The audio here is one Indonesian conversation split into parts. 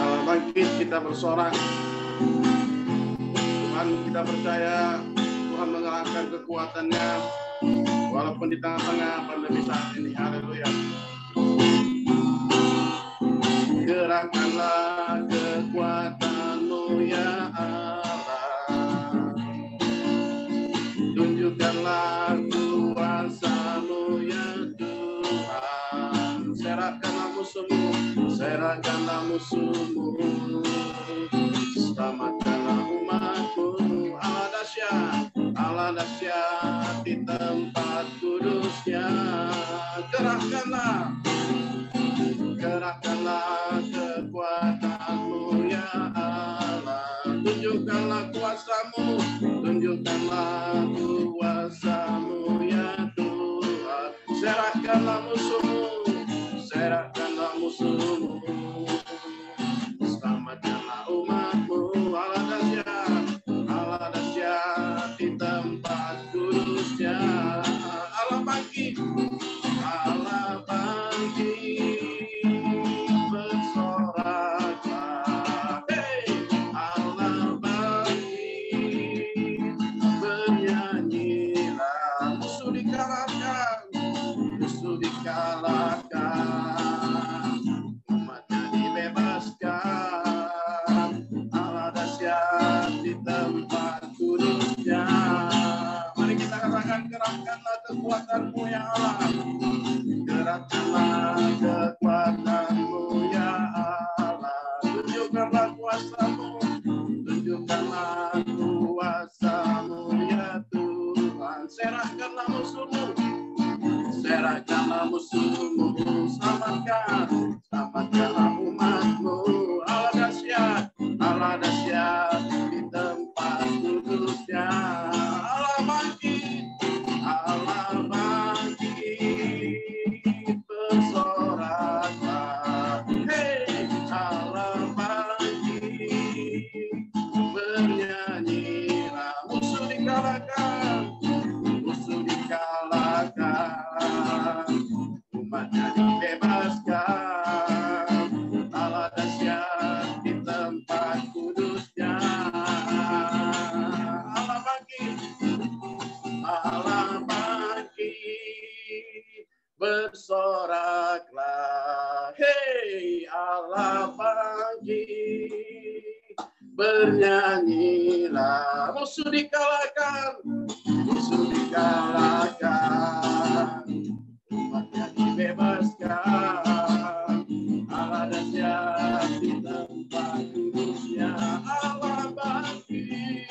Allah bangkit, kita bersorak. Tuhan, kita percaya Tuhan mengerahkan kekuatannya walaupun di tengah-tengah pandemi saat ini. Haleluya. Gerakkanlah kekuatan-Mu ya Allah, tunjukkanlah kuasa-Mu ya Tuhan. Serahkanlah musuh-Mu, serahkanlah musuh-Mu, selamatkanlah umat-Mu. Allah dahsyat di tempat kudus-Nya. Gerakkanlah kekuatan-Mu ya Allah, tunjukkanlah kuasa-Mu, tunjukkanlah kuasa-Mu ya Tuhan. Serahkanlah musuh-Mu, serahkanlah musuh-Mu, selamatkanlah umat-Mu. Allah dahsyat di tempat kudus-Nya. Allah bangkit, Allah bangkit, bersoraklah, hey, Allah bangkit, bernyanyilah. Musuh dikalahkan, umatnya dibebaskan. Allah dahsyat di tempat kudus-Nya. Mari kita katakan, gerakkanlah kekuatan-Mu ya Allah, gerakkanlah kekuatan-Mu ya Allah, tunjukkanlah kuasa-Mu, tunjukkanlah kuasa-Mu ya Tuhan. Serahkanlah musuh-Mu, serahkanlah musuh-Mu, selamatkanlah umat-Mu. Allah dahsyat di tempat kudus-Nya. Allah bangkit, bersoraklah, hey, Allah bangkit, bernyanyilah. Musuh dikalahkan, umatnya dibebaskan. Allah dahsyat di tempat kudus-Nya. Allah bangkit, bersoraklah, hey, Allah bangkit, bernyanyilah. Musuh dikalahkan, umatnya dibebaskan. Allah dahsyat di tempat kudus-Nya. Allah bangkit,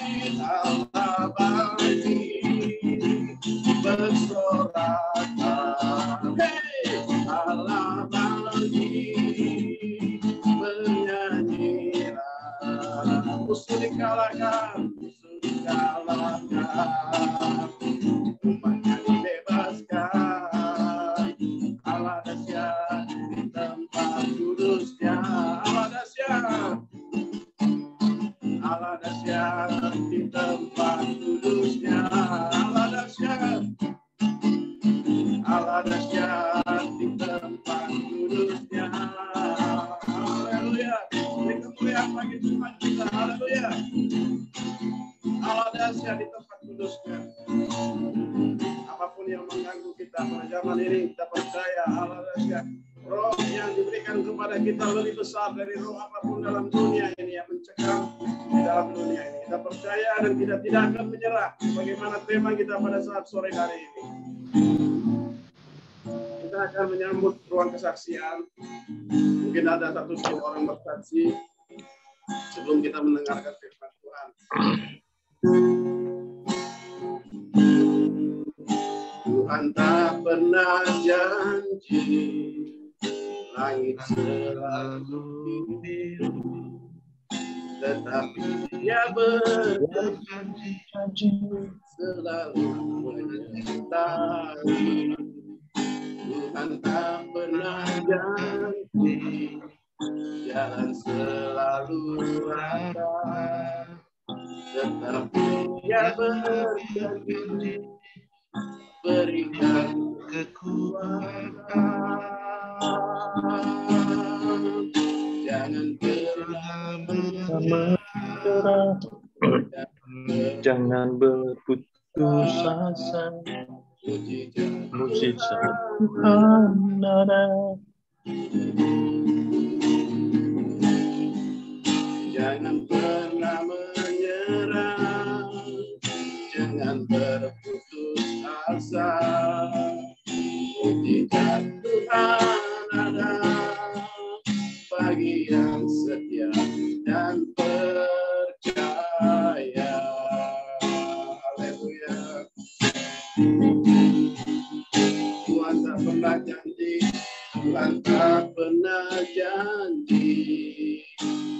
bersoraklah, hey, Allah bangkit, bernyanyilah. Musuh dikalahkan, umatnya dibebaskan. Allah dahsyat di tempat kudus-Nya. Allah dahsyat di tempat kudus-Nya. Allah dahsyat di tempat kudus-Nya. Haleluya. Beri kemuliaan bagi Tuhan kita. Haleluya. Allah dahsyat di tempat kudus-Nya. Apapun yang mengganggu kita pada zaman ini, kita percaya Allah dahsyat. Roh yang diberikan kepada kita lebih besar dari roh apapun dalam dunia ini yang mencekam di dalam dunia ini. Kita percaya dan kita tidak akan menyerah. Bagaimana tema kita pada saat sore hari ini? Kita akan menyambut ruang kesaksian. Mungkin ada satu orang bersaksi sebelum kita mendengarkan firman Tuhan. Tuhan tak pernah janji langit selalu biru, tetapi Dia berjanji selalu menyertai. Tuhan tak pernah janji jalan selalu rata, tetapi Dia berjanji berikan kekuatan. menyerah, jangan berputus asa. Mujizat Tuhan ada. Jangan pernah menyerah, jangan berputus asa. Mujizat Tuhan ada bagi yang setia dan percaya. Haleluya. Tuhan tak pernah janji, Tuhan tak pernah janji.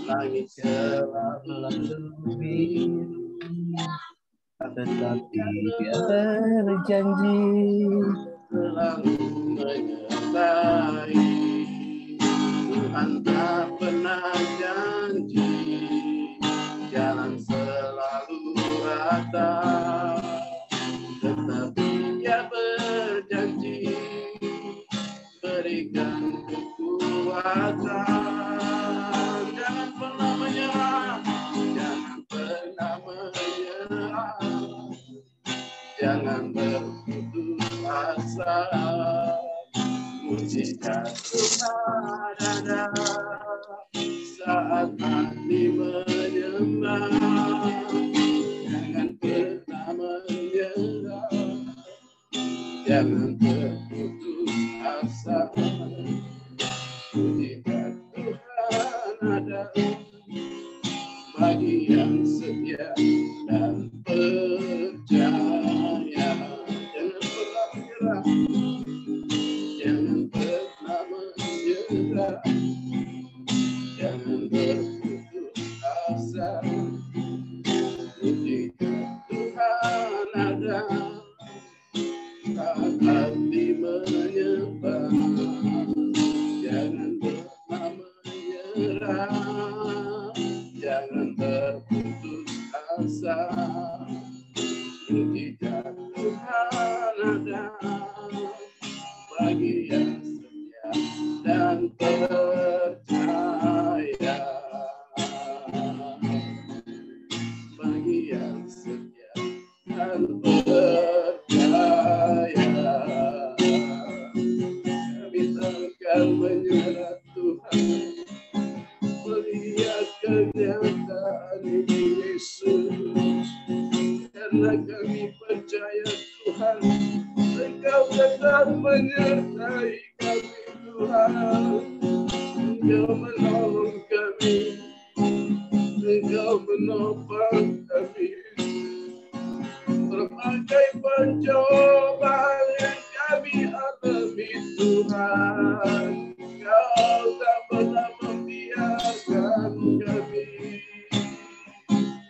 Langit selalu biru, Tetapi Dia berjanji selalu menyertai. Tuhan tak pernah janji, jalan selalu rata. Tetapi Dia berjanji, berikan kekuatan. Jangan pernah menyerah, jangan pernah menyerah, jangan berputus asa. Mujizat Tuhan ada saat hati menyembah. Jangan pernah menyerah, jangan berputus asa. Mujizat Tuhan ada bagi yang setia dan percaya. Jangan pernah menyerah, jangan pernah menyerah, jangan berputus asa. Mujizat Tuhan ada saat hati menyembah. Jangan pernah menyerah, jangan berputus asa. Mujizat Tuhan ada bagi yang setia dan percaya. Bagi yang setia dan percaya. Kami takkan menyerah Tuhan, melihat kenyataan ini Yesus. Karena kami percaya Tuhan, Engkau tetap menyertai kami Tuhan. Engkau menolong kami, Engkau menopang kami. Berbagai pencobaan yang kami alami Tuhan, Engkau tak pernah membiarkan kami.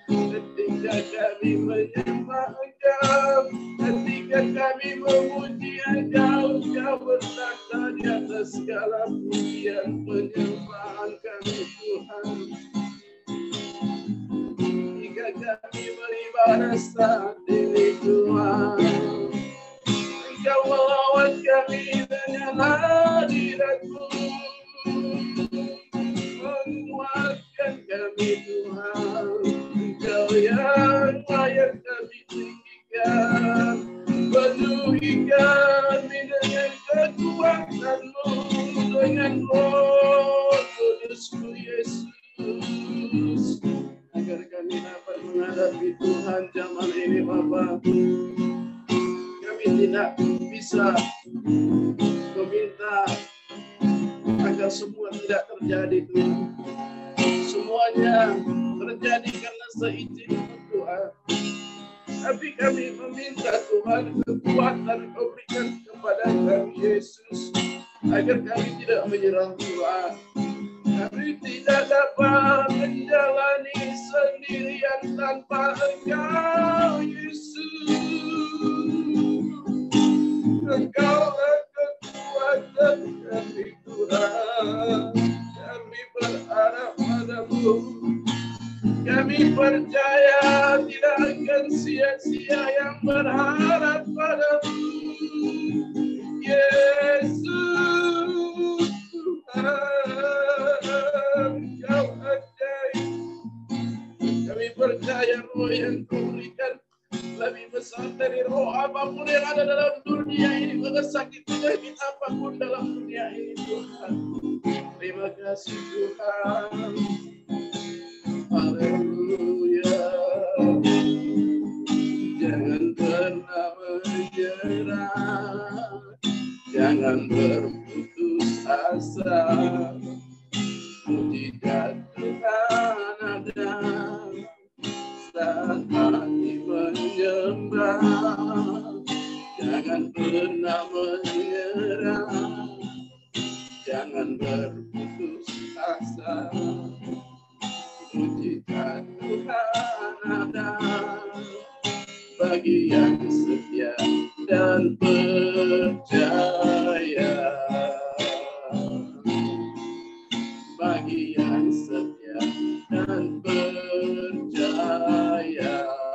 Ketika kami menyembah Engkau, ketika kami memuji Engkau, Engkau bertata di atas segala pujian penyembahan kami Tuhan. Jika kami beribadah saat ini Tuhan, Engkau melawat kami dengan hadirat-Mu, menguatkan kami Tuhan. Engkau yang layak kami tinggikan, penuhi kami dengan kekuatan-Mu, dengan Roh Kudus-Mu Yesus, agar kami dapat menghadapi Tuhan zaman ini Bapa. Kami tidak bisa meminta agar semua tidak terjadi Tuhan. Semuanya terjadi karena seizin Tuhan. Tapi kami meminta Tuhan kekuatan Kau berikan kepada kami Yesus, agar kami tidak menyerah Tuhan. Kami tidak dapat menjalani sendirian tanpa Engkau Yesus. Engkaulah kekuatan kami Tuhan. Kami berharap padamu. Kami percaya tidak akan sia-sia yang berharap padamu Yesus. Tuhan, Kau ajaib, apapun yang ada dalam dunia ini, sakit penyakit apapun dalam dunia ini Tuhan. Terima kasih Tuhan. Haleluya. Jangan pernah menyerah, jangan berputus asa. Mujizat Tuhan ada saat hati menyembah. Jangan pernah menyerah, jangan berputus asa. Mujizat Tuhan ada bagi yang setia dan percaya. Bagi yang setia dan percaya.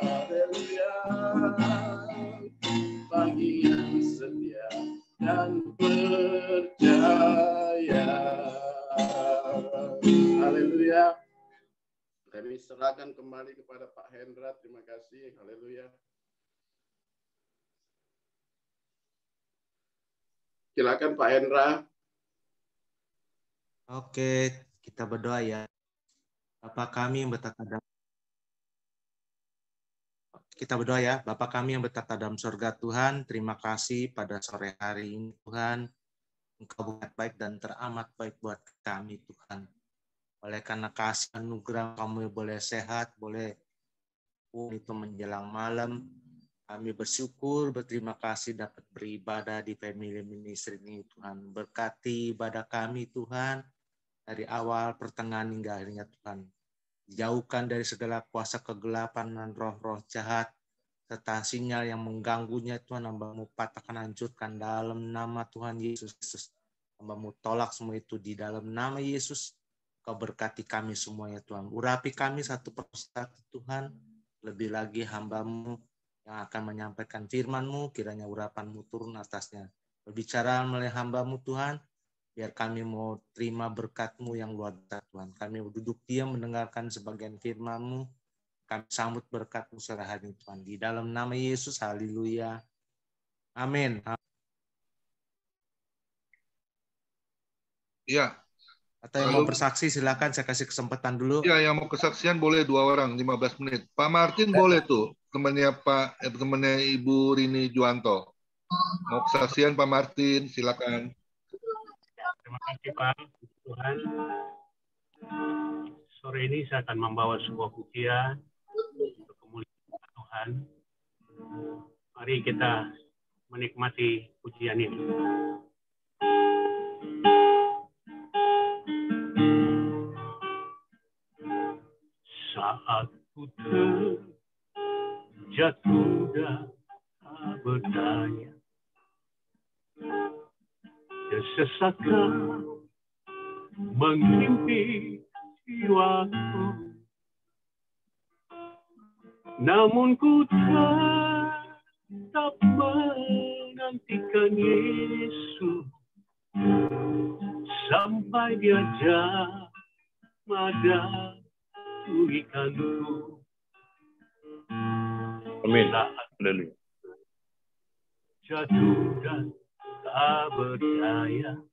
Haleluya. Bagi yang setia dan percaya. Haleluya. Kami serahkan kembali kepada Pak Hendra. Terima kasih. Haleluya. Silakan Pak Hendra. Oke, kita berdoa ya. Bapa kami yang bertata dalam Bapa kami yang bertata dalam surga Tuhan, terima kasih pada sore hari ini Tuhan. Engkau buat baik dan teramat baik buat kami Tuhan. Oleh karena kasih anugerah kami boleh sehat, boleh itu menjelang malam. Kami bersyukur, berterima kasih dapat beribadah di Family Ministry ini Tuhan. Berkati ibadah kami Tuhan, dari awal, pertengahan hingga akhirnya Tuhan. Jauhkan dari segala kuasa kegelapan dan roh-roh jahat, serta sinyal yang mengganggunya Tuhan. Hamba-Mu patahkan, hancurkan dalam nama Tuhan Yesus. Hamba-Mu tolak semua itu di dalam nama Yesus. Kau berkati kami semua ya Tuhan. Urapi kami satu persatu Tuhan. Lebih lagi hamba-Mu yang akan menyampaikan firman-Mu, kiranya urapan-Mu turun atasnya. Berbicara melalui hamba-Mu Tuhan, biar kami mau terima berkat-Mu yang luar biasa Tuhan. Kami duduk diam mendengarkan sebagian firman-Mu. Kami sambut berkat-Mu sore hari ini Tuhan. Di dalam nama Yesus, haleluya. Amin. Ya. Atau yang mau bersaksi silakan, saya kasih kesempatan dulu. Ya, yang mau kesaksian boleh 2 orang, 15 menit. Pak Martin boleh tuh, temannya Ibu Rini Juanto. Mau kesaksian Pak Martin, silakan. Terima kasih Pak Tuhan. Sore ini saya akan membawa sebuah pujian untuk kemuliaan Tuhan. Mari kita menikmati pujian ini. Saat ku terjatuh dan tak berdaya, kesesakan menghimpit jiwaku, namun ku tetap menantikan Yesus sampai Dia jamah pulihkanku. Amin. Haleluya. Jatuh dan tak berdaya,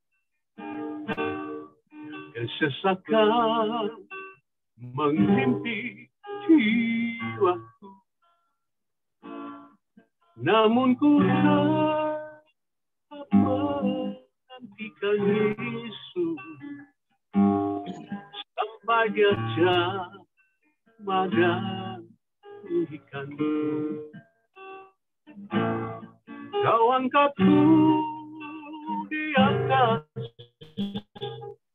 kesesakan menghimpit jiwaku, namun ku tetap menantikan Yesus sampai Dia jamah pulihkanku. Kau angkatku di atas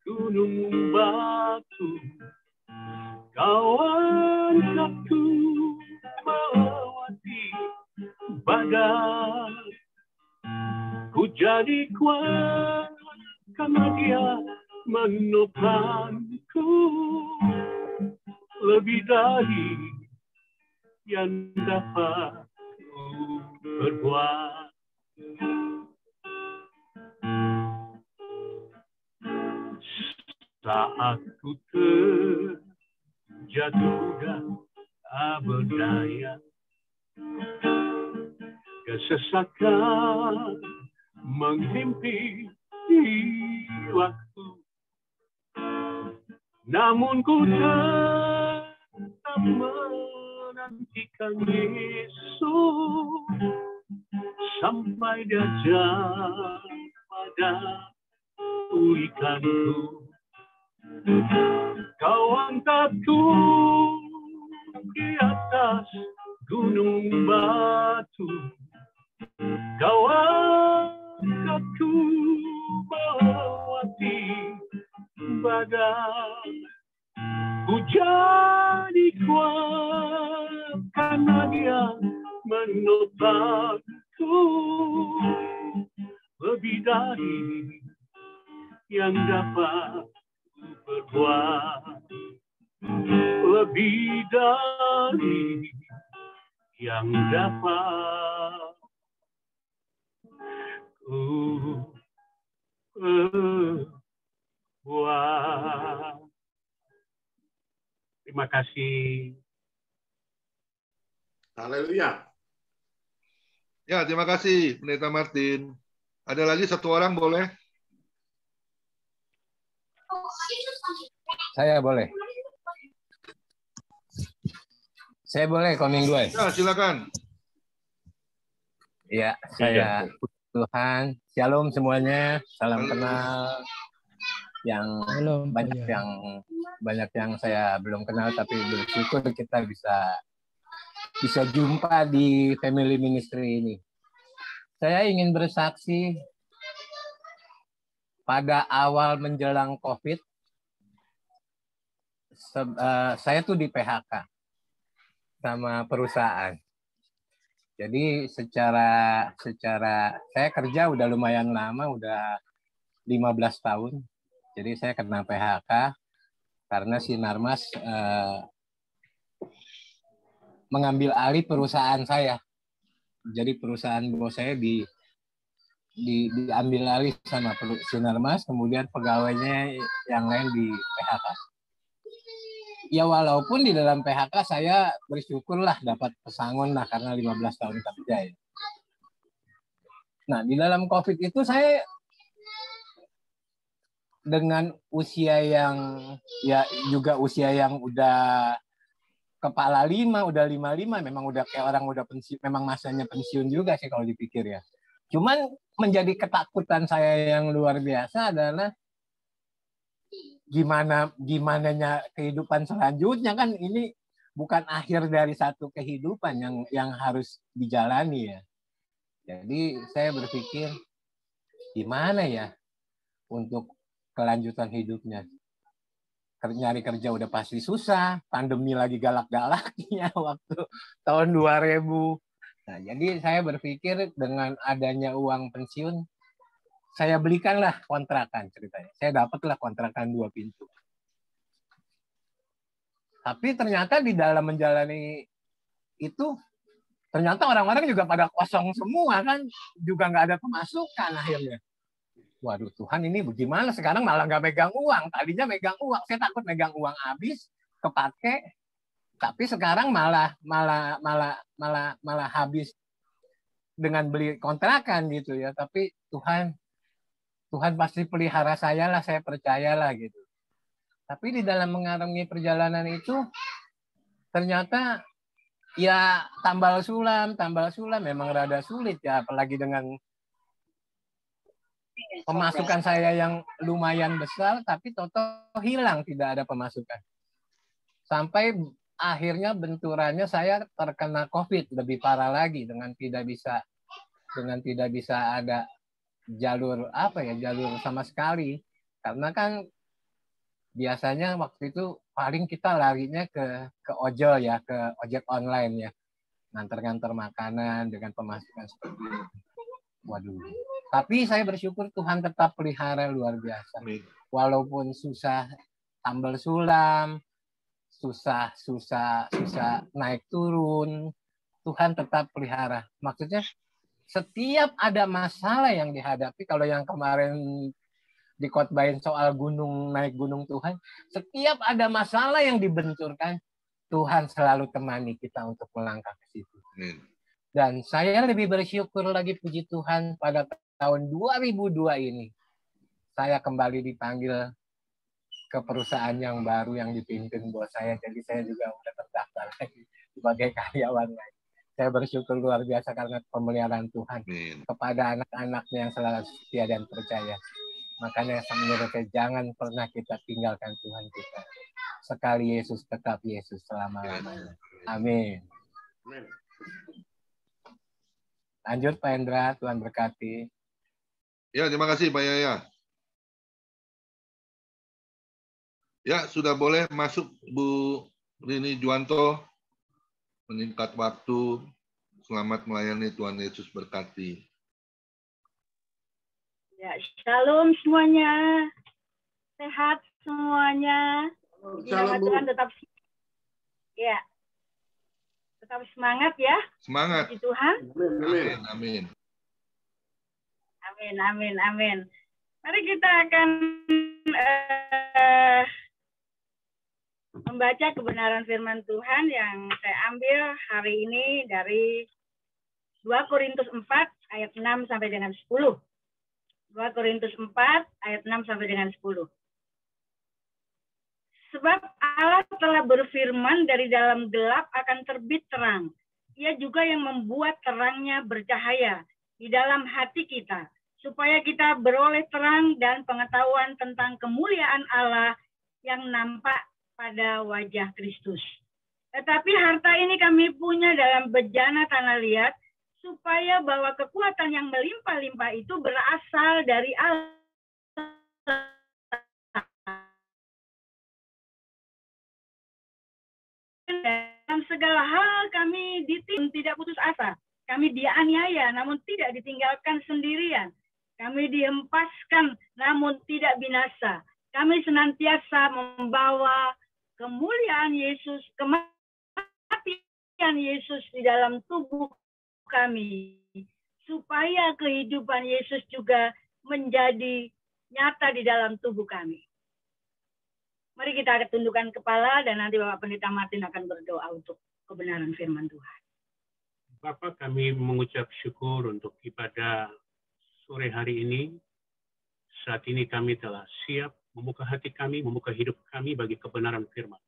gunung batu, Kau angkatku melewati badai. Ku jadi kuat karena Dia menopangku, lebih dari yang dapat ku berbuat. Saat ku terjatuh dan tak berdaya, kesesakan menghimpit waktu, namun ku tetap menantikan Yesus sampai Dia pada pulihkanku. Kau angkatku di atas gunung batu, Kau angkatku melewati badai. Ku jadi kuat karena Dia menopangku, lebih dari yang dapat berbuat, lebih dari yang dapat berbuat. Terima kasih. Haleluya. Ya, terima kasih Pendeta Martin. Ada lagi satu orang boleh? Saya boleh. Saya boleh koming gue. Ya, silakan. Ya, saya Tuhan. Shalom semuanya. Salam kenal. Yang banyak yang saya belum kenal, tapi bersyukur kita bisa jumpa di Family Ministry ini. Saya ingin bersaksi pada awal menjelang COVID, saya tuh di PHK sama perusahaan. Jadi secara saya kerja udah lumayan lama, udah 15 tahun. Jadi saya kena PHK karena Sinarmas mengambil alih perusahaan saya. Jadi perusahaan bos saya diambil alih sama Sinarmas, kemudian pegawainya yang lain di PHK. Ya walaupun di dalam PHK saya bersyukurlah dapat pesangon lah karena 15 tahun kerja ya. Nah di dalam COVID itu saya dengan usia yang ya juga usia yang udah kepala 5, udah 55, memang udah kayak orang udah pensiun, memang masanya pensiun juga sih kalau dipikir ya. Cuman menjadi ketakutan saya yang luar biasa adalah gimananya kehidupan selanjutnya, kan ini bukan akhir dari satu kehidupan yang harus dijalani ya. Jadi saya berpikir gimana ya untuk kelanjutan hidupnya. Nyari kerja udah pasti susah, pandemi lagi galak-galaknya waktu tahun 2000. Nah, jadi saya berpikir dengan adanya uang pensiun, saya belikanlah kontrakan ceritanya. Saya dapatlah kontrakan 2 pintu. Tapi ternyata di dalam menjalani itu, ternyata orang-orang juga pada kosong semua kan, juga nggak ada pemasukan akhirnya. Waduh Tuhan, ini bagaimana sekarang malah nggak megang uang. Tadinya megang uang, saya takut megang uang habis kepake, tapi sekarang malah habis dengan beli kontrakan gitu ya. Tapi Tuhan pasti pelihara saya lah, saya percayalah gitu. Tapi di dalam mengarungi perjalanan itu ternyata ya tambal sulam memang rada sulit ya, apalagi dengan pemasukan saya yang lumayan besar, tapi total hilang, tidak ada pemasukan. Sampai akhirnya benturannya saya terkena COVID, lebih parah lagi dengan tidak bisa ada jalur sama sekali. Karena kan biasanya waktu itu paling kita larinya ke ojol ya, ke ojek online ya. Nganter-nganter makanan dengan pemasukan seperti itu. Waduh. Tapi saya bersyukur Tuhan tetap pelihara luar biasa. Walaupun susah tambal sulam, susah naik turun, Tuhan tetap pelihara. Maksudnya setiap ada masalah yang dihadapi, kalau yang kemarin dikotbahin soal naik gunung Tuhan, setiap ada masalah yang dibenturkan, Tuhan selalu temani kita untuk melangkah ke situ. Dan saya lebih bersyukur lagi, puji Tuhan, pada tahun 2002 ini saya kembali dipanggil ke perusahaan yang baru yang dipimpin bos saya. Jadi saya juga udah terdaftar lagi sebagai karyawan lain. Saya bersyukur luar biasa karena pemeliharaan Tuhan kepada anak-anaknya yang selalu setia dan percaya. Makanya menurut saya jangan pernah kita tinggalkan Tuhan kita. Sekali Yesus tetap Yesus selama-lamanya. Amin. Lanjut Pak Hendra, Tuhan berkati. Ya, terima kasih Pak Yaya. Ya, sudah boleh masuk Bu Rini Juwanto. Meningkat waktu. Selamat melayani, Tuhan Yesus berkati. Ya, shalom semuanya. Sehat semuanya. Shalom, Bu. Tuhan tetap ya. Tetap semangat ya. Semangat. Puji Tuhan. Amin, amin. Amin, amin, amin. Mari kita akan membaca kebenaran firman Tuhan yang saya ambil hari ini dari 2 Korintus 4 ayat 6 sampai dengan 10. 2 Korintus 4 ayat 6 sampai dengan 10. Sebab Allah telah berfirman, dari dalam gelap akan terbit terang. Ia juga yang membuat terangnya bercahaya di dalam hati kita, supaya kita beroleh terang dan pengetahuan tentang kemuliaan Allah yang nampak pada wajah Kristus. Tetapi harta ini kami punya dalam bejana tanah liat, supaya bahwa kekuatan yang melimpah-limpah itu berasal dari Allah. Dalam segala hal kami tidak putus asa. Kami dianiaya namun tidak ditinggalkan sendirian. Kami dihempaskan namun tidak binasa. Kami senantiasa membawa kemuliaan Yesus, kematian Yesus di dalam tubuh kami, supaya kehidupan Yesus juga menjadi nyata di dalam tubuh kami. Mari kita tundukkan kepala dan nanti Bapak Pendeta Martin akan berdoa untuk kebenaran firman Tuhan. Bapak, kami mengucap syukur untuk ibadah sore hari ini. Saat ini kami telah siap membuka hati kami, membuka hidup kami bagi kebenaran firman.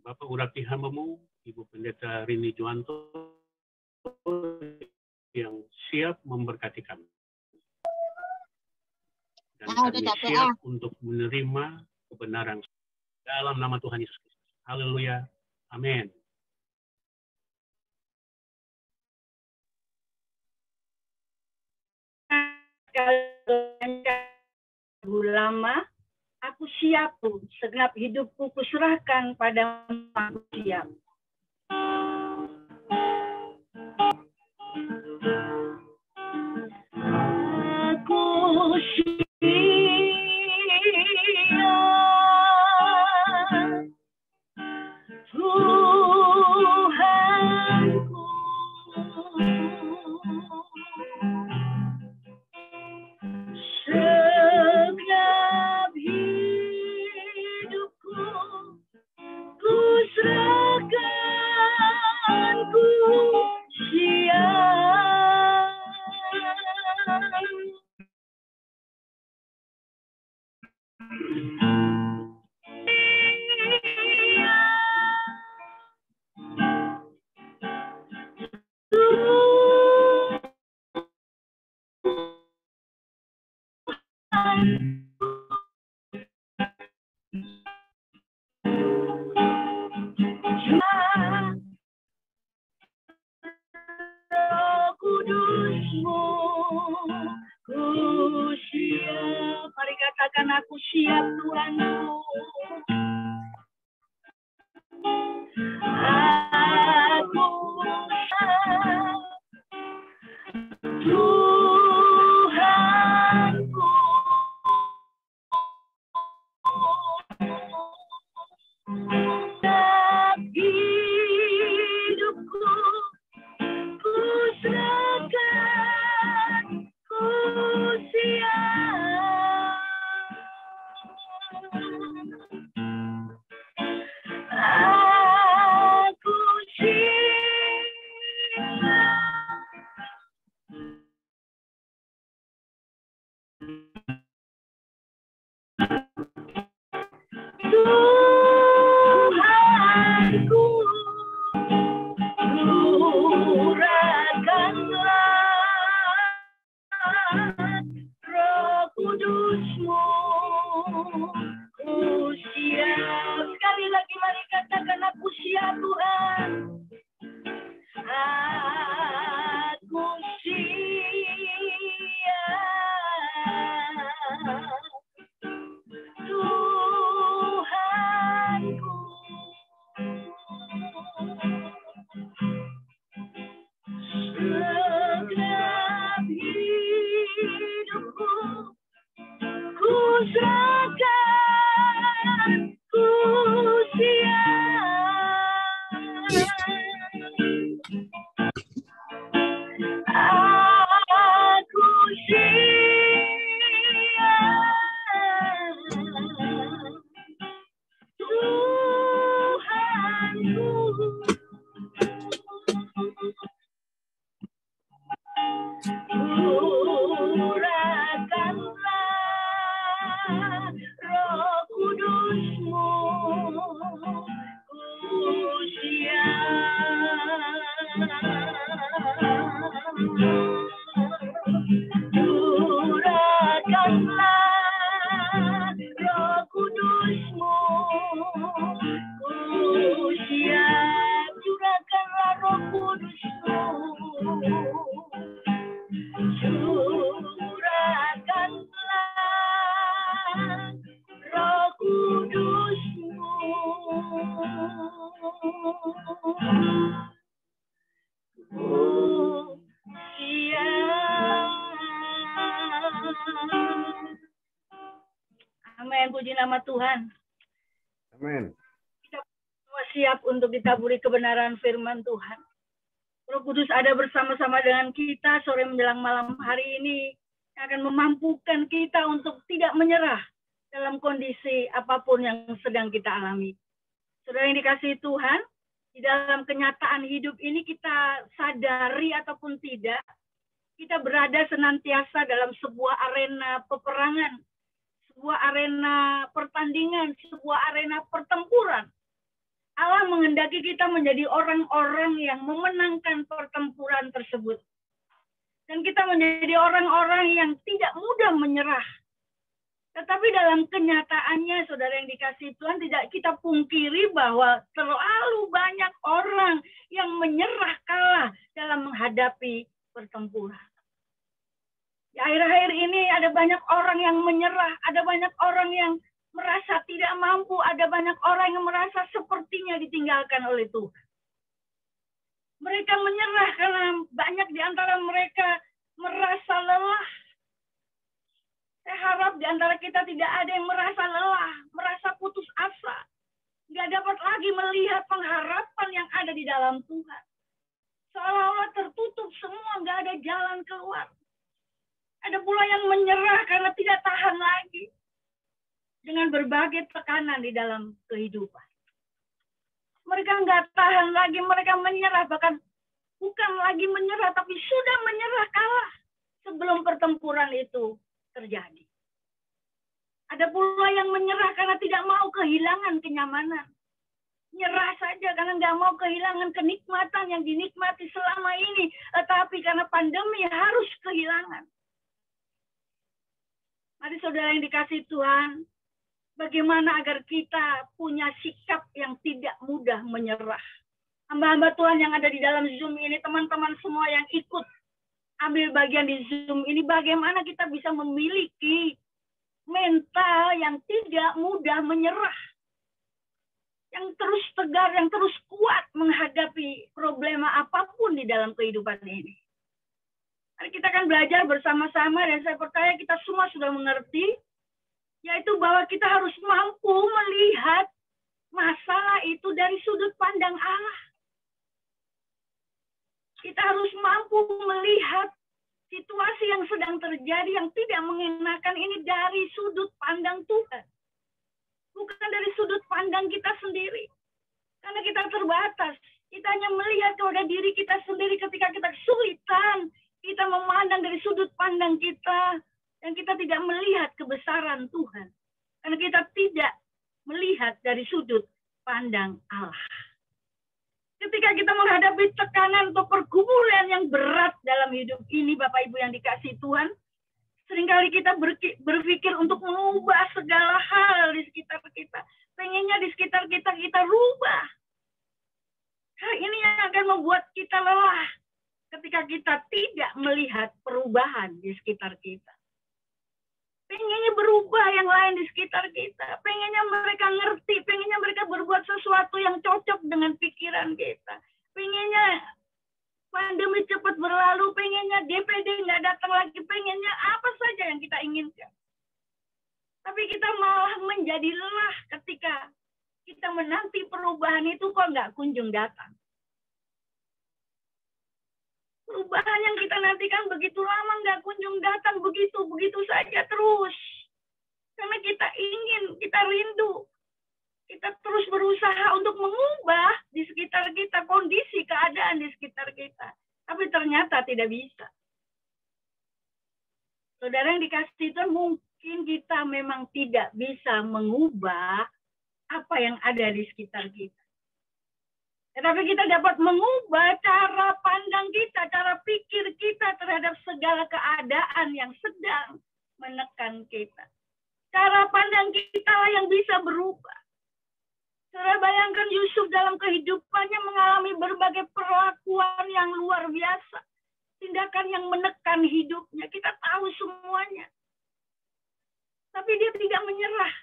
Bapak urapi hamba-Mu, Ibu Pendeta Rini Juwanto, yang siap memberkati kami. Dan kami siap untuk menerima kebenaran dalam nama Tuhan Yesus Kristus. Haleluya. Amin. Lama, aku siap, segenap hidupku kuserahkan pada aku siap. Aku siap, Tuhanku. Segenap hidupku ku serahkan, ku siap. Roh Kudus-Mu, ku siap. Mari katakan, aku siap Tuhanku. Aku siap, Tuhanku. Setiap hidupku ku serahkan, ku siap. Roh Kudus-Mu. Ku siap. Sekali lagi mari katakan, aku siap Tuhan. Aku siap. Tuhanku. Segenap hidupku ku serahkan, ku siap. Aku siap. Tuhanku. Curahkanlah Roh Kudus-Mu. Ku siap. Curahkanlah Roh Kudus-Mu. Ku siap. Curahkanlah Roh Kudus-Mu. Curahkanlah Roh Kudus-Mu. Ku siap. Amin, puji nama Tuhan. Amin. Kita semua siap untuk ditaburi kebenaran firman Tuhan. Roh Kudus ada bersama-sama dengan kita sore menjelang malam hari ini, yang akan memampukan kita untuk tidak menyerah dalam kondisi apapun yang sedang kita alami. Saudara yang dikasihi Tuhan, di dalam kenyataan hidup ini kita sadari ataupun tidak, kita berada senantiasa dalam sebuah arena peperangan, sebuah arena pertandingan, sebuah arena pertempuran. Allah menghendaki kita menjadi orang-orang yang memenangkan pertempuran tersebut. Dan kita menjadi orang-orang yang tidak mudah menyerah. Tetapi dalam kenyataannya, saudara yang dikasihi Tuhan, tidak kita pungkiri bahwa terlalu banyak orang yang menyerah kalah dalam menghadapi pertempuran. Di akhir-akhir ini ada banyak orang yang menyerah, ada banyak orang yang merasa tidak mampu, ada banyak orang yang merasa sepertinya ditinggalkan oleh Tuhan. Mereka menyerah karena banyak di antara mereka merasa lelah. Saya harap di antara kita tidak ada yang merasa lelah, merasa putus asa. Nggak dapat lagi melihat pengharapan yang ada di dalam Tuhan. Seolah-olah tertutup semua, nggak ada jalan keluar. Ada pula yang menyerah karena tidak tahan lagi dengan berbagai tekanan di dalam kehidupan. Mereka nggak tahan lagi, mereka menyerah, bahkan bukan lagi menyerah, tapi sudah menyerah kalah sebelum pertempuran itu terjadi. Ada pula yang menyerah karena tidak mau kehilangan kenyamanan. Nyerah saja karena nggak mau kehilangan kenikmatan yang dinikmati selama ini, tetapi karena pandemi harus kehilangan. Mari saudara yang dikasihi Tuhan, bagaimana agar kita punya sikap yang tidak mudah menyerah. Hamba-hamba Tuhan yang ada di dalam Zoom ini, teman-teman semua yang ikut ambil bagian di Zoom ini, bagaimana kita bisa memiliki mental yang tidak mudah menyerah. Yang terus tegar, yang terus kuat menghadapi problema apapun di dalam kehidupan ini. Mari kita akan belajar bersama-sama, dan saya percaya kita semua sudah mengerti, yaitu bahwa kita harus mampu melihat masalah itu dari sudut pandang Allah. Kita harus mampu melihat situasi yang sedang terjadi yang tidak mengenakan ini dari sudut pandang Tuhan. Bukan dari sudut pandang kita sendiri. Karena kita terbatas. Kita hanya melihat kepada diri kita sendiri ketika kita kesulitan. Kita memandang dari sudut pandang kita. Dan kita tidak melihat kebesaran Tuhan. Karena kita tidak melihat dari sudut pandang Allah. Ketika kita menghadapi tekanan atau pergumulan yang berat dalam hidup ini, Bapak Ibu yang dikasihi Tuhan, Seringkali kita berpikir untuk mengubah segala hal di sekitar kita. Pengennya di sekitar kita rubah. Hal ini yang akan membuat kita lelah ketika kita tidak melihat perubahan di sekitar kita. Pengennya berubah yang lain di sekitar kita. Pengennya mereka ngerti. Pengennya mereka berbuat sesuatu yang cocok dengan pikiran kita. Pengennya pandemi cepat berlalu. Pengennya DPD nggak datang lagi. Pengennya apa saja yang kita inginkan. Tapi kita malah menjadi lelah ketika kita menanti perubahan itu kok nggak kunjung datang. Perubahan yang kita nantikan begitu lama nggak kunjung datang, begitu saja terus. Karena kita ingin, kita rindu. Kita terus berusaha untuk mengubah di sekitar kita, kondisi, keadaan di sekitar kita. Tapi ternyata tidak bisa. Saudara yang dikasihi Tuhan, mungkin kita memang tidak bisa mengubah apa yang ada di sekitar kita. Tetapi kita dapat mengubah cara pandang kita, cara pikir kita terhadap segala keadaan yang sedang menekan kita. Cara pandang kita lah yang bisa berubah. Saudara bayangkan Yusuf dalam kehidupannya mengalami berbagai perlakuan yang luar biasa. Tindakan yang menekan hidupnya. Kita tahu semuanya. Tapi dia tidak menyerah.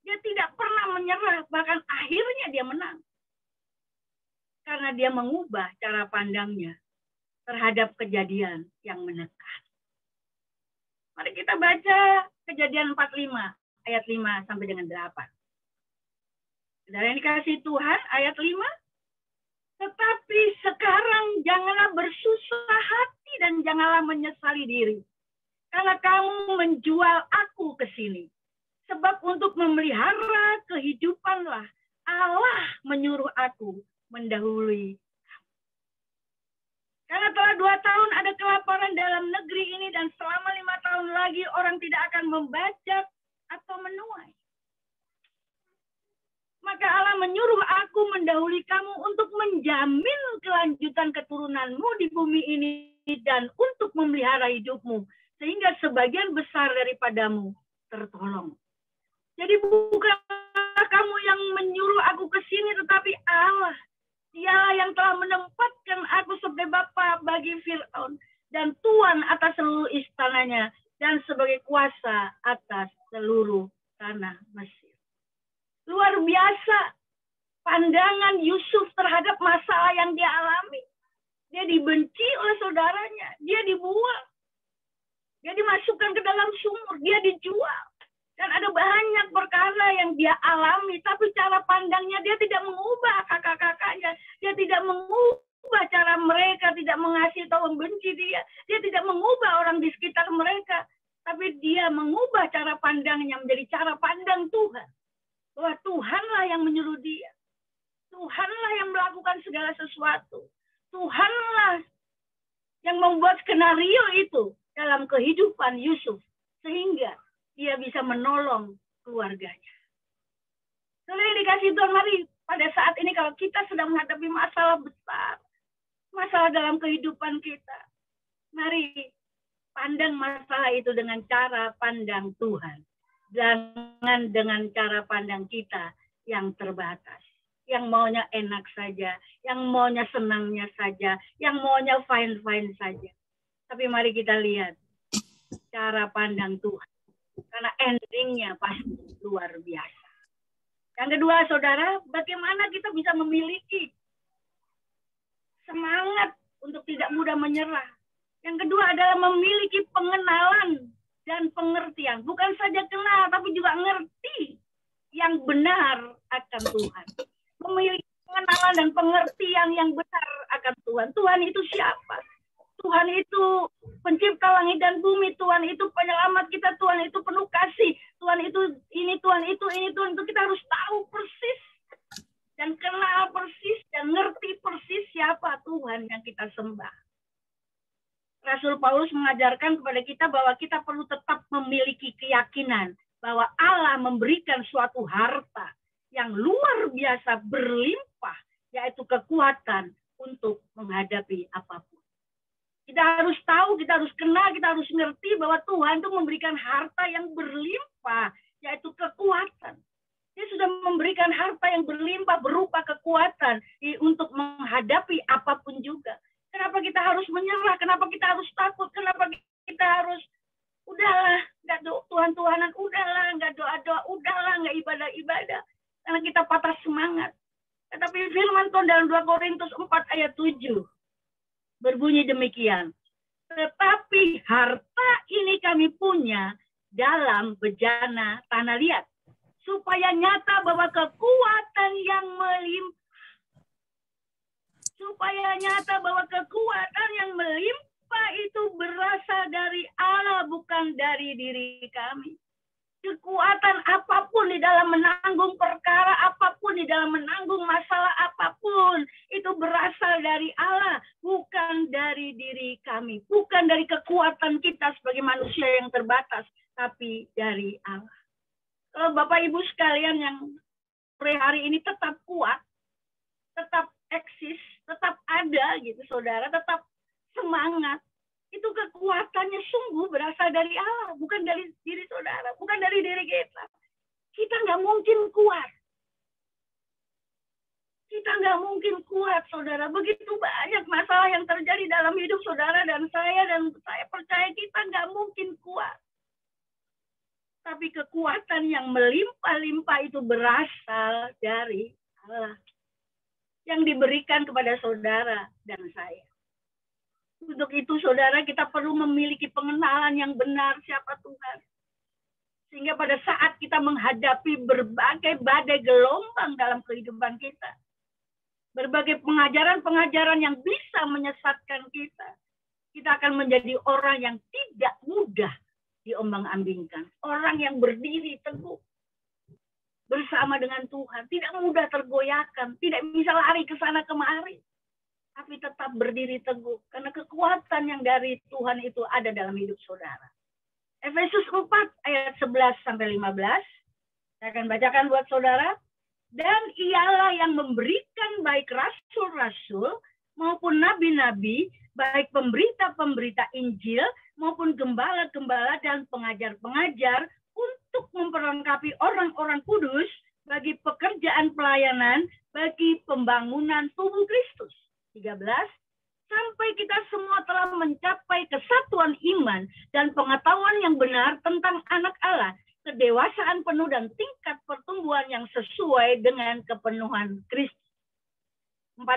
Dia tidak pernah menyerah. Bahkan akhirnya dia menang. Karena dia mengubah cara pandangnya terhadap kejadian yang menekan. Mari kita baca Kejadian 45, ayat 5 sampai dengan 8. Saudara yang dikasihi Tuhan, ayat 5. Tetapi sekarang janganlah bersusah hati dan janganlah menyesali diri. Karena kamu menjual aku ke sini. Sebab untuk memelihara kehidupanlah Allah menyuruh aku mendahului. Karena telah 2 tahun ada kelaparan dalam negeri ini dan selama 5 tahun lagi orang tidak akan membajak atau menuai. Maka Allah menyuruh aku mendahului kamu untuk menjamin kelanjutan keturunanmu di bumi ini dan untuk memelihara hidupmu sehingga sebagian besar daripadamu tertolong. Jadi bukanlah kamu yang menyuruh aku ke sini tetapi Allah. Dialah yang telah menempatkan aku sebagai bapa bagi Fir'aun dan tuan atas seluruh istananya dan sebagai kuasa atas seluruh tanah Mesir. Luar biasa pandangan Yusuf terhadap masalah yang dia alami. Dia dibenci oleh saudaranya, dia dibuang. Dia dimasukkan ke dalam sumur, dia dijual. Dan ada banyak perkara yang dia alami, tapi cara pandangnya dia tidak mengubah kakak-kakaknya. Dia tidak mengubah cara mereka, tidak mengasihi atau membenci dia. Dia tidak mengubah orang di sekitar mereka. Tapi dia mengubah cara pandangnya menjadi cara pandang Tuhan. Bahwa Tuhanlah yang menyuruh dia. Tuhanlah yang melakukan segala sesuatu. Tuhanlah yang membuat skenario itu dalam kehidupan Yusuf. Sehingga dia bisa menolong keluarganya. Saudara yang dikasihi Tuhan, mari pada saat ini kalau kita sedang menghadapi masalah besar, masalah dalam kehidupan kita, mari pandang masalah itu dengan cara pandang Tuhan. Jangan dengan cara pandang kita yang terbatas. Yang maunya enak saja, yang maunya senangnya saja, yang maunya fine-fine saja. Tapi mari kita lihat cara pandang Tuhan. Karena endingnya pasti luar biasa. Yang kedua, saudara, bagaimana kita bisa memiliki semangat untuk tidak mudah menyerah. Yang kedua adalah memiliki pengenalan dan pengertian. Bukan saja kenal, tapi juga ngerti yang benar akan Tuhan. Memiliki pengenalan dan pengertian yang benar akan Tuhan. Tuhan itu siapa? Tuhan itu pencipta langit dan bumi, Tuhan itu penyelamat kita, Tuhan itu penuh kasih, Tuhan itu ini, Tuhan itu ini, Tuhan itu kita harus tahu persis dan kenal persis dan ngerti persis siapa Tuhan yang kita sembah. Rasul Paulus mengajarkan kepada kita bahwa kita perlu tetap memiliki keyakinan bahwa Allah memberikan suatu harta yang luar biasa berlimpah, yaitu kekuatan untuk menghadapi apapun. Kita harus tahu, kita harus kenal, kita harus ngerti bahwa Tuhan itu memberikan harta yang berlimpah, yaitu kekuatan. Dia sudah memberikan harta yang berlimpah berupa kekuatan untuk menghadapi apapun juga. Kenapa kita harus menyerah? Kenapa kita harus takut? Kenapa kita harus udahlah, nggak Tuhan-Tuhanan, udahlah, nggak doa-doa, udahlah, nggak ibadah-ibadah. Karena kita patah semangat. Tetapi firman Tuhan dalam 2 Korintus 4 ayat 7 berbunyi demikian. Tetapi harta ini kami punya dalam bejana tanah liat, supaya nyata bahwa kekuatan yang melimpah, itu berasal dari Allah, bukan dari diri kami. Kekuatan apapun di dalam menanggung perkara apapun, di dalam menanggung masalah apapun, itu berasal dari Allah, bukan dari diri kami. Bukan dari kekuatan kita sebagai manusia yang terbatas, tapi dari Allah. Kalau Bapak Ibu sekalian yang hari ini tetap kuat, tetap eksis, tetap ada gitu saudara, tetap semangat, itu kekuatannya sungguh berasal dari Allah, bukan dari diri saudara, bukan dari diri kita. Kita nggak mungkin kuat. Kita nggak mungkin kuat, saudara. Begitu banyak masalah yang terjadi dalam hidup saudara dan saya percaya kita nggak mungkin kuat. Tapi kekuatan yang melimpah-limpah itu berasal dari Allah, yang diberikan kepada saudara dan saya. Untuk itu, saudara, kita perlu memiliki pengenalan yang benar siapa Tuhan. Sehingga pada saat kita menghadapi berbagai badai gelombang dalam kehidupan kita, berbagai pengajaran-pengajaran yang bisa menyesatkan kita, kita akan menjadi orang yang tidak mudah diombang-ambingkan. Orang yang berdiri teguh bersama dengan Tuhan, tidak mudah tergoyahkan, tidak bisa lari ke sana kemari, tapi tetap berdiri teguh karena kekuatan yang dari Tuhan itu ada dalam hidup saudara. Efesus 4 ayat 11 sampai 15. Saya akan bacakan buat saudara. Dan ialah yang memberikan baik rasul-rasul maupun nabi-nabi, baik pemberita-pemberita Injil maupun gembala-gembala dan pengajar-pengajar untuk memperlengkapi orang-orang kudus bagi pekerjaan pelayanan, bagi pembangunan tubuh Kristus. 13. Sampai kita semua telah mencapai kesatuan iman dan pengetahuan yang benar tentang anak Allah, kedewasaan penuh dan tingkat pertumbuhan yang sesuai dengan kepenuhan Kristus. 14.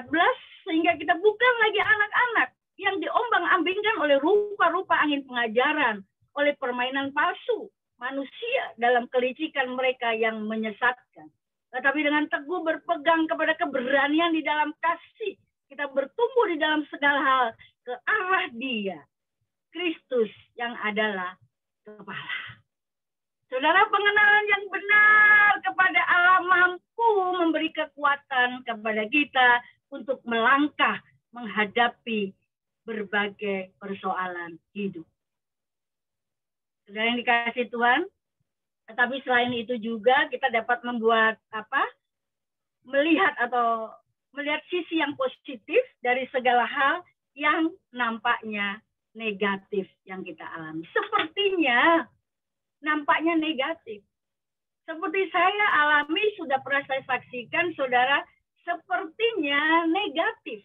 Sehingga kita bukan lagi anak-anak yang diombang-ambingkan oleh rupa-rupa angin pengajaran, oleh permainan palsu manusia dalam kelicikan mereka yang menyesatkan. Tetapi dengan teguh berpegang kepada keberanian di dalam kasih, kita bertumbuh di dalam segala hal ke arah Dia, Kristus yang adalah kepala. Saudara, pengenalan yang benar kepada Allah mampu memberi kekuatan kepada kita untuk melangkah menghadapi berbagai persoalan hidup. Saudara yang dikasihi Tuhan, tetapi selain itu juga kita dapat membuat melihat sisi yang positif dari segala hal yang nampaknya negatif yang kita alami. Sepertinya nampaknya negatif. Seperti saya alami, sudah pernah saya saksikan, saudara, sepertinya negatif.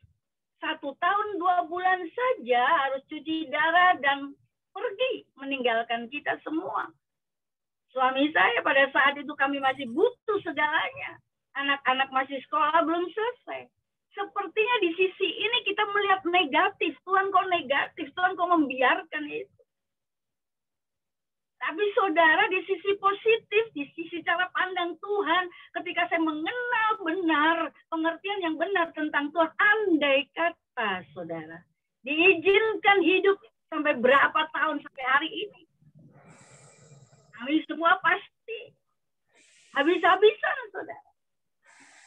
1 tahun 2 bulan saja harus cuci darah dan pergi meninggalkan kita semua. Suami saya pada saat itu kami masih butuh segalanya. Anak-anak masih sekolah belum selesai. Sepertinya di sisi ini kita melihat negatif. Tuhan kok negatif? Tuhan kok membiarkan itu? Tapi saudara, di sisi positif, di sisi cara pandang Tuhan, ketika saya mengenal benar, pengertian yang benar tentang Tuhan, andai kata saudara, diizinkan hidup sampai berapa tahun sampai hari ini, kami semua pasti habis-habisan saudara.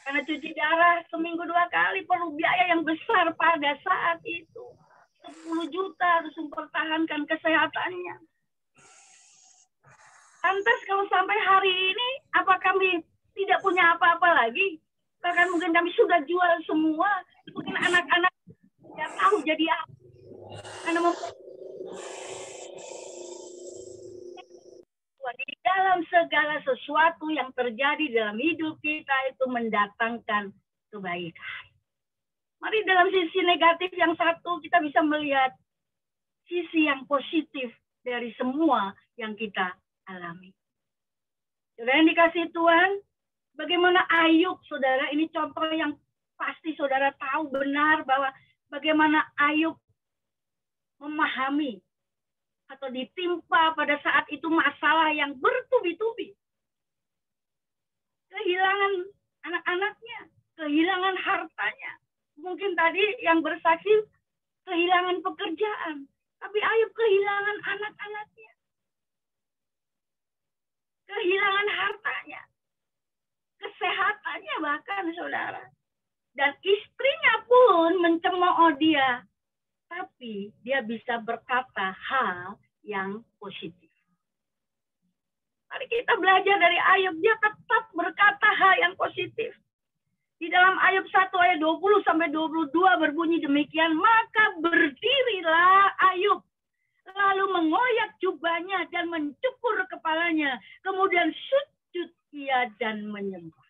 Karena cuci darah seminggu 2 kali perlu biaya yang besar pada saat itu. 10 juta harus mempertahankan kesehatannya. Lantas kalau sampai hari ini, apa kami tidak punya apa-apa lagi? Bahkan mungkin kami sudah jual semua. Mungkin anak-anak tidak tahu jadi apa. Karena di dalam segala sesuatu yang terjadi dalam hidup kita itu mendatangkan kebaikan. Mari dalam sisi negatif yang satu kita bisa melihat sisi yang positif dari semua yang kita alami. Saudara yang dikasihi Tuhan, bagaimana Ayub, saudara, ini contoh yang pasti saudara tahu benar bahwa bagaimana Ayub memahami atau ditimpa pada saat itu masalah yang bertubi-tubi. Kehilangan anak-anaknya, kehilangan hartanya. Mungkin tadi yang bersaksi kehilangan pekerjaan, tapi Ayub kehilangan anak-anaknya. Kehilangan hartanya, kesehatannya bahkan, saudara. Dan istrinya pun mencemooh dia. Tapi dia bisa berkata hal yang positif. Mari kita belajar dari Ayub. Dia tetap berkata hal yang positif. Di dalam Ayub 1 ayat 20 sampai 22 berbunyi demikian. Maka berdirilah Ayub. Lalu mengoyak jubahnya dan mencukur kepalanya. Kemudian sujud ia dan menyembah.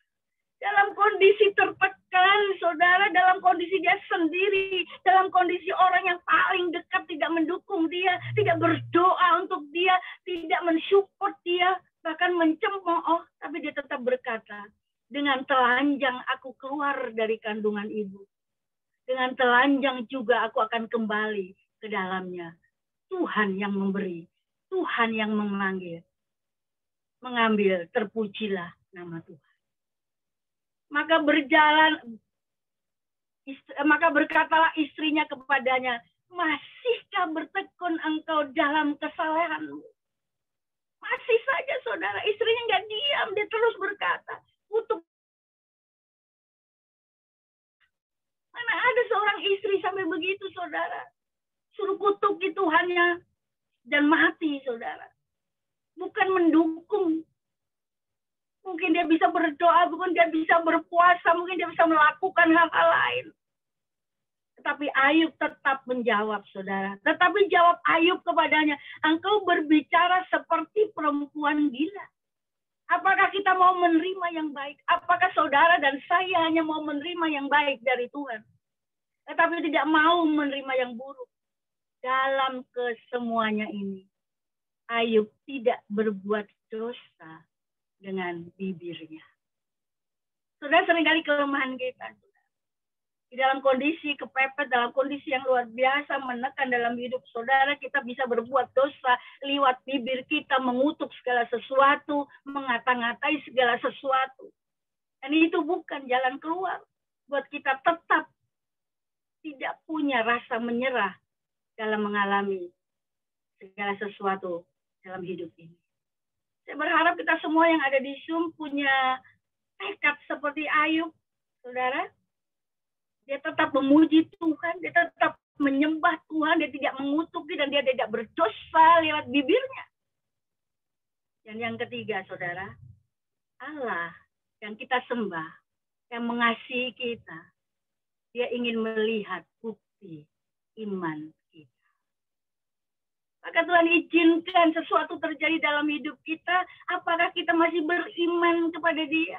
Dalam kondisi tertekan, saudara, dalam kondisi dia sendiri, dalam kondisi orang yang paling dekat tidak mendukung dia, tidak berdoa untuk dia, tidak mensupport dia, bahkan mencemooh, tapi dia tetap berkata, dengan telanjang aku keluar dari kandungan ibu. Dengan telanjang juga aku akan kembali ke dalamnya. Tuhan yang memberi, Tuhan yang memanggil, mengambil, terpujilah nama Tuhan. Maka berkatalah istrinya kepadanya, masihkah bertekun engkau dalam kesalehanmu? Masih saja, saudara, istrinya nggak diam, dia terus berkata, kutuk. Mana ada seorang istri sampai begitu, saudara? Suruh kutuki Tuhannya dan mati, saudara. Bukan mendukung. Mungkin dia bisa berdoa, mungkin dia bisa berpuasa, mungkin dia bisa melakukan hal-hal lain. Tetapi Ayub tetap menjawab, saudara. Tetapi jawab Ayub kepadanya, engkau berbicara seperti perempuan gila. Apakah kita mau menerima yang baik? Apakah saudara dan saya hanya mau menerima yang baik dari Tuhan? Tetapi tidak mau menerima yang buruk. Dalam kesemuanya ini, Ayub tidak berbuat dosa dengan bibirnya. Saudara, seringkali kelemahan kita. Di dalam kondisi kepepet, dalam kondisi yang luar biasa, menekan dalam hidup saudara, kita bisa berbuat dosa lewat bibir kita, mengutuk segala sesuatu, mengata-ngatai segala sesuatu. Dan itu bukan jalan keluar. Buat kita tetap tidak punya rasa menyerah dalam mengalami segala sesuatu dalam hidup ini. Saya berharap kita semua yang ada di Zoom punya tekad seperti Ayub, saudara. Dia tetap memuji Tuhan, dia tetap menyembah Tuhan, dia tidak mengutuki dan dia tidak berdosa lewat bibirnya. Dan yang ketiga, saudara, Allah yang kita sembah, yang mengasihi kita, dia ingin melihat bukti iman kita. Maka Tuhan izinkan sesuatu terjadi dalam hidup kita. Apakah kita masih beriman kepada Dia?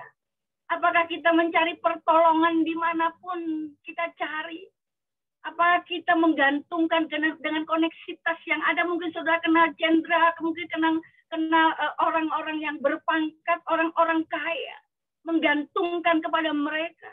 Apakah kita mencari pertolongan dimanapun kita cari? Apakah kita menggantungkan dengan koneksitas yang ada? Mungkin saudara kenal jenderal, mungkin kenal orang-orang yang berpangkat, orang-orang kaya. Menggantungkan kepada mereka.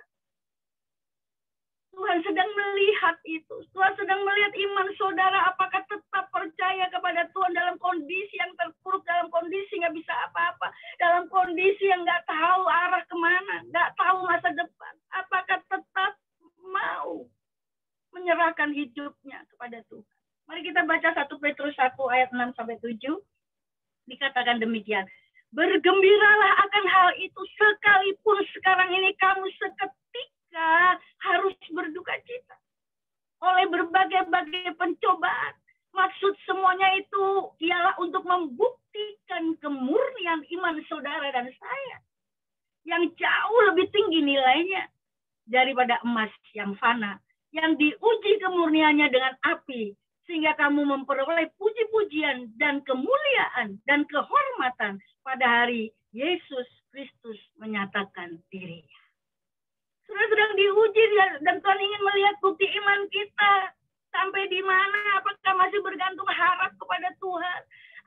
Tuhan sedang melihat itu. Tuhan sedang melihat iman saudara. Apakah tetap percaya kepada Tuhan dalam kondisi yang terpuruk, dalam kondisi nggak bisa apa-apa, dalam kondisi yang nggak tahu arah kemana, nggak tahu masa depan. Apakah tetap mau menyerahkan hidupnya kepada Tuhan? Mari kita baca 1 Petrus 1 ayat 6-7. Dikatakan demikian. Bergembiralah akan hal itu sekalipun sekarang ini kamu seketika harus berduka cita oleh berbagai-bagai pencobaan. Maksud semuanya itu ialah untuk membuktikan kemurnian iman saudara dan saya yang jauh lebih tinggi nilainya daripada emas yang fana, yang diuji kemurniannya dengan api sehingga kamu memperoleh puji-pujian dan kemuliaan dan kehormatan pada hari Yesus Kristus menyatakan dirinya. Sudah sedang diuji dan Tuhan ingin melihat bukti iman kita. Sampai di mana? Apakah masih bergantung harap kepada Tuhan?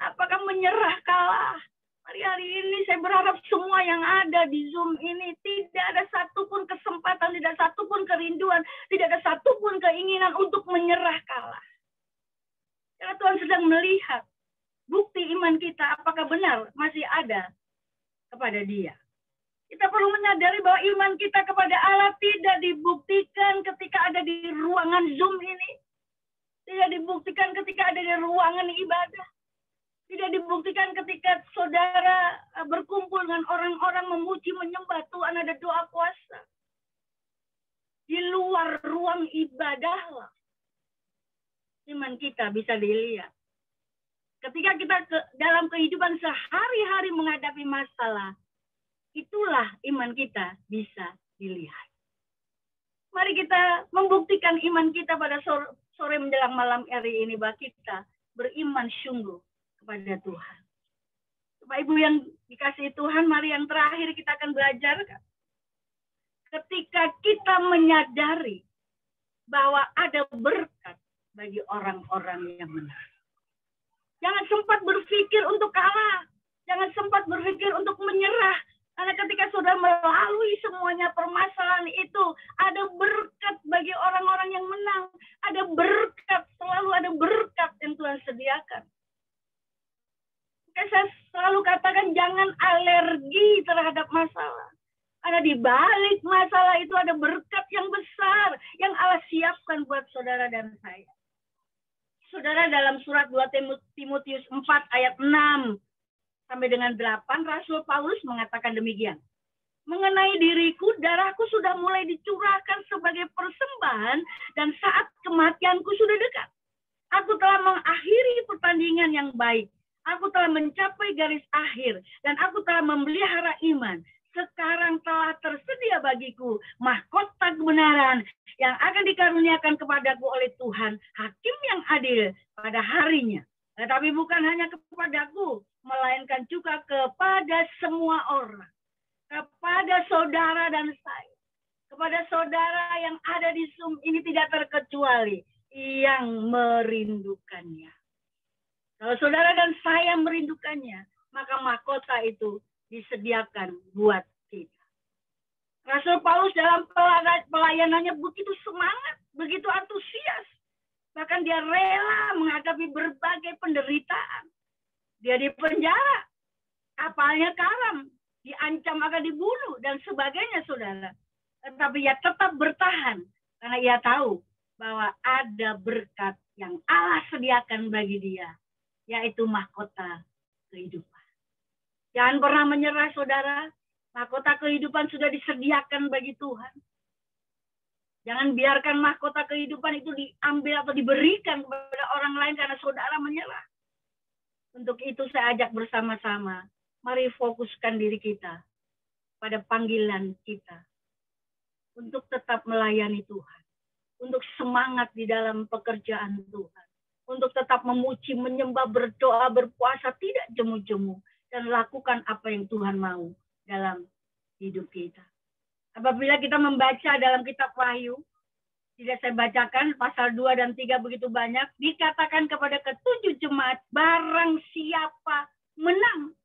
Apakah menyerah kalah? Hari ini saya berharap semua yang ada di Zoom ini tidak ada satupun kesempatan, tidak satupun kerinduan, tidak ada satupun keinginan untuk menyerah kalah. Karena Tuhan sedang melihat bukti iman kita apakah benar masih ada kepada Dia. Kita perlu menyadari bahwa iman kita kepada Allah tidak dibuktikan ketika ada di ruangan Zoom ini. Tidak dibuktikan ketika ada di ruangan ibadah. Tidak dibuktikan ketika saudara berkumpul dengan orang-orang memuji, menyembah Tuhan, ada doa puasa. Di luar ruang ibadahlah iman kita bisa dilihat. Ketika kita dalam kehidupan sehari-hari menghadapi masalah, itulah iman kita bisa dilihat. Mari kita membuktikan iman kita pada sore menjelang malam hari ini, bahwa kita beriman sungguh kepada Tuhan. Bapak Ibu yang dikasihi Tuhan, mari yang terakhir kita akan belajar. Ketika kita menyadari bahwa ada berkat bagi orang-orang yang benar. Jangan sempat berpikir untuk kalah. Jangan sempat berpikir untuk menyerah. Karena ketika sudah melalui semuanya permasalahan itu, ada berkat bagi orang-orang yang menang. Ada berkat, selalu ada berkat yang Tuhan sediakan. Saya selalu katakan jangan alergi terhadap masalah. Karena di balik masalah itu ada berkat yang besar yang Allah siapkan buat saudara dan saya. Saudara, dalam surat 2 Timotius 4 ayat 6 sampai dengan 8, Rasul Paulus mengatakan demikian. Mengenai diriku, darahku sudah mulai dicurahkan sebagai persembahan dan saat kematianku sudah dekat. Aku telah mengakhiri pertandingan yang baik. Aku telah mencapai garis akhir dan aku telah memelihara iman. Sekarang telah tersedia bagiku mahkota kebenaran yang akan dikaruniakan kepadaku oleh Tuhan, Hakim yang adil pada harinya. Tetapi bukan hanya kepadaku, melainkan juga kepada semua orang. Kepada saudara dan saya. Kepada saudara yang ada di Zoom ini tidak terkecuali yang merindukannya. Kalau saudara dan saya merindukannya, maka mahkota itu disediakan buat kita. Rasul Paulus dalam pelayanannya begitu semangat, begitu antusias. Bahkan dia rela menghadapi berbagai penderitaan. Dia di penjara, kapalnya karam, diancam akan dibunuh, dan sebagainya, saudara. Tetapi ia tetap bertahan, karena ia tahu bahwa ada berkat yang Allah sediakan bagi dia, yaitu mahkota kehidupan. Jangan pernah menyerah, saudara. Mahkota kehidupan sudah disediakan bagi Tuhan. Jangan biarkan mahkota kehidupan itu diambil atau diberikan kepada orang lain karena saudara menyerah. Untuk itu saya ajak bersama-sama, mari fokuskan diri kita pada panggilan kita. Untuk tetap melayani Tuhan. Untuk semangat di dalam pekerjaan Tuhan. Untuk tetap memuji, menyembah, berdoa, berpuasa, tidak jemu-jemu. Dan lakukan apa yang Tuhan mau dalam hidup kita. Apabila kita membaca dalam kitab Wahyu, tidak saya bacakan, pasal 2 dan 3 begitu banyak, dikatakan kepada ketujuh jemaat, barang siapa menang.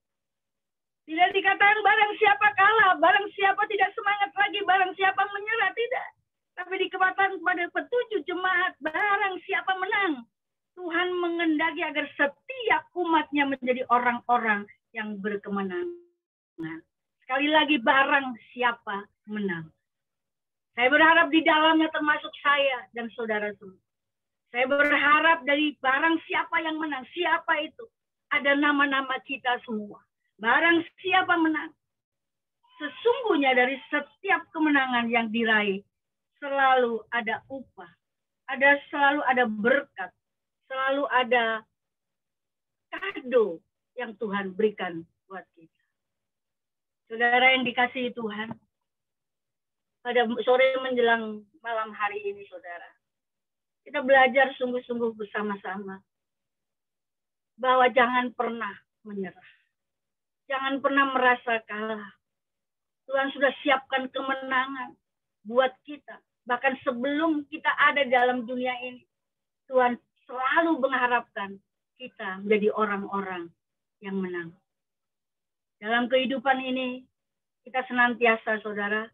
Tidak dikatakan barang siapa kalah, barang siapa tidak semangat lagi, barang siapa menyerah, tidak. Tapi dikatakan kepada ketujuh jemaat, barang siapa menang. Tuhan mengendaki agar setiap umatnya menjadi orang-orang yang berkemenangan. Sekali lagi, barang siapa menang. Saya berharap di dalamnya termasuk saya dan saudara semua. Saya berharap dari barang siapa yang menang, siapa itu. Ada nama-nama kita semua. Barang siapa menang. Sesungguhnya dari setiap kemenangan yang diraih, selalu ada upah. Selalu ada berkat. Selalu ada kado yang Tuhan berikan buat kita. Saudara yang dikasihi Tuhan, pada sore menjelang malam hari ini, saudara, Kita belajar sungguh-sungguh bersama-sama bahwa jangan pernah menyerah. Jangan pernah merasa kalah. Tuhan sudah siapkan kemenangan buat kita. Bahkan sebelum kita ada dalam dunia ini, Tuhan selalu mengharapkan kita menjadi orang-orang yang menang. Dalam kehidupan ini, kita senantiasa, saudara,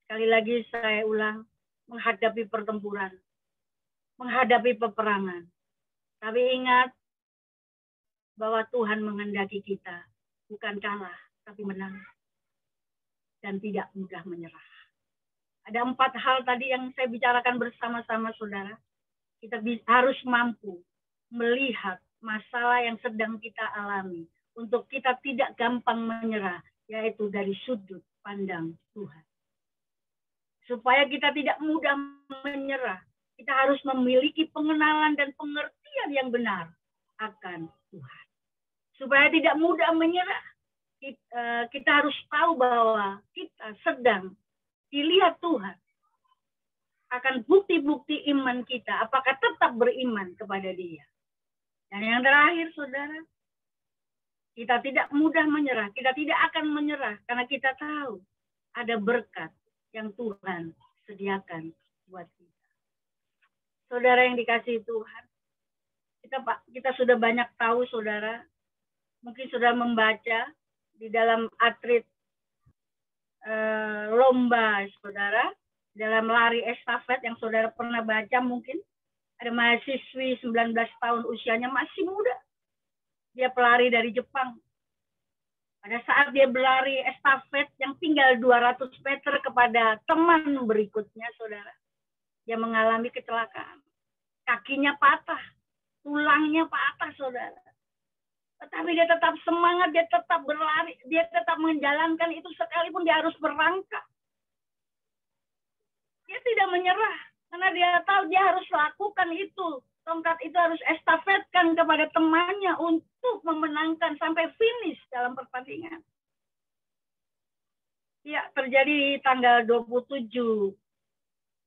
sekali lagi saya ulang, menghadapi pertempuran, menghadapi peperangan. Tapi ingat bahwa Tuhan menghendaki kita bukan kalah, tapi menang. Dan tidak mudah menyerah. Ada 4 hal tadi yang saya bicarakan bersama-sama, saudara. Kita harus mampu melihat masalah yang sedang kita alami. Untuk kita tidak gampang menyerah, yaitu dari sudut pandang Tuhan. Supaya kita tidak mudah menyerah, kita harus memiliki pengenalan dan pengertian yang benar akan Tuhan. Supaya tidak mudah menyerah, kita harus tahu bahwa kita sedang dilihat Tuhan. Akan bukti-bukti iman kita, apakah tetap beriman kepada Dia. Dan yang terakhir, saudara, kita tidak mudah menyerah, kita tidak akan menyerah, karena kita tahu ada berkat yang Tuhan sediakan buat kita. Saudara yang dikasihi Tuhan, kita sudah banyak tahu, saudara, mungkin sudah membaca di dalam atlet lomba, saudara, dalam lari estafet yang saudara pernah baca mungkin, ada mahasiswi 19 tahun usianya masih muda. Dia pelari dari Jepang. Pada saat dia berlari estafet yang tinggal 200 meter kepada teman berikutnya, saudara, dia mengalami kecelakaan. Kakinya patah, tulangnya patah, saudara. Tetapi dia tetap semangat, dia tetap berlari, dia tetap menjalankan itu sekalipun dia harus berangkat. Dia tidak menyerah, karena dia tahu dia harus lakukan itu. Tongkat itu harus estafetkan kepada temannya untuk memenangkan sampai finish dalam pertandingan. Ya, terjadi tanggal 27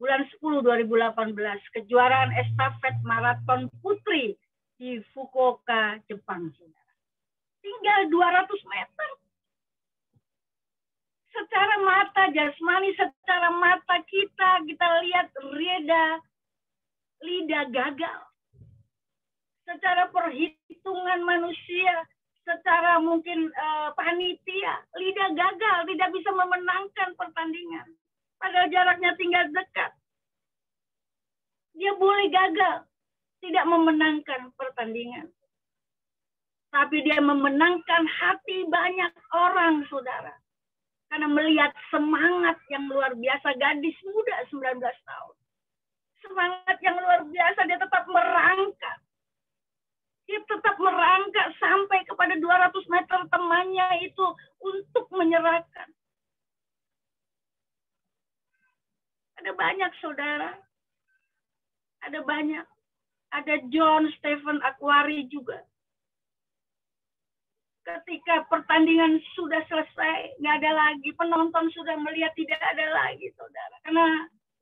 bulan 10 2018, kejuaraan estafet maraton putri di Fukuoka, Jepang. Tinggal 200 meter. Secara mata jasmani, secara mata kita lihat Lida gagal. Secara perhitungan manusia, secara mungkin panitia, Lida gagal, tidak bisa memenangkan pertandingan. Padahal jaraknya tinggal dekat. Dia boleh gagal, tidak memenangkan pertandingan. Tapi dia memenangkan hati banyak orang, saudara. Karena melihat semangat yang luar biasa gadis muda 19 tahun. Semangat yang luar biasa, dia tetap merangkak. Dia tetap merangkak sampai kepada 200 meter temannya itu untuk menyerahkan. Ada banyak, saudara. Ada banyak. Ada John Stephen Aquari juga. Ketika pertandingan sudah selesai, nggak ada lagi. Penonton sudah melihat tidak ada lagi, saudara. Karena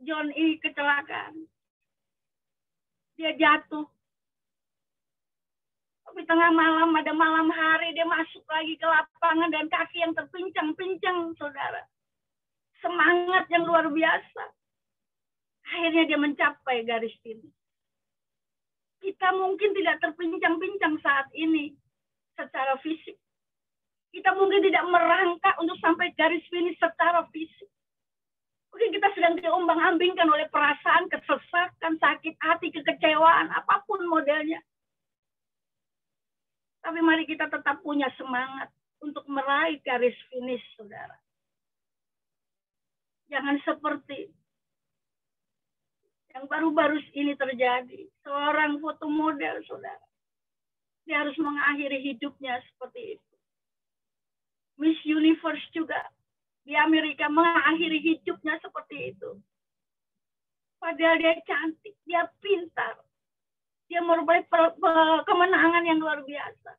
John ini kecelakaan. Dia jatuh. Tapi tengah malam, ada malam hari, dia masuk lagi ke lapangan dan kaki yang terpincang-pincang, saudara. Semangat yang luar biasa. Akhirnya dia mencapai garis finish. Kita mungkin tidak terpincang-pincang saat ini secara fisik. Kita mungkin tidak merangkak untuk sampai garis finish secara fisik. Mungkin kita sedang diombang-ambingkan oleh perasaan, kesesakan, sakit hati, kekecewaan, apapun modelnya. Tapi mari kita tetap punya semangat untuk meraih garis finish, saudara. Jangan seperti yang baru-baru ini terjadi. Seorang foto model, saudara. Dia harus mengakhiri hidupnya seperti itu. Miss Universe juga di Amerika mengakhiri hidupnya seperti itu. Padahal dia cantik, dia pintar. Dia meraih kemenangan yang luar biasa.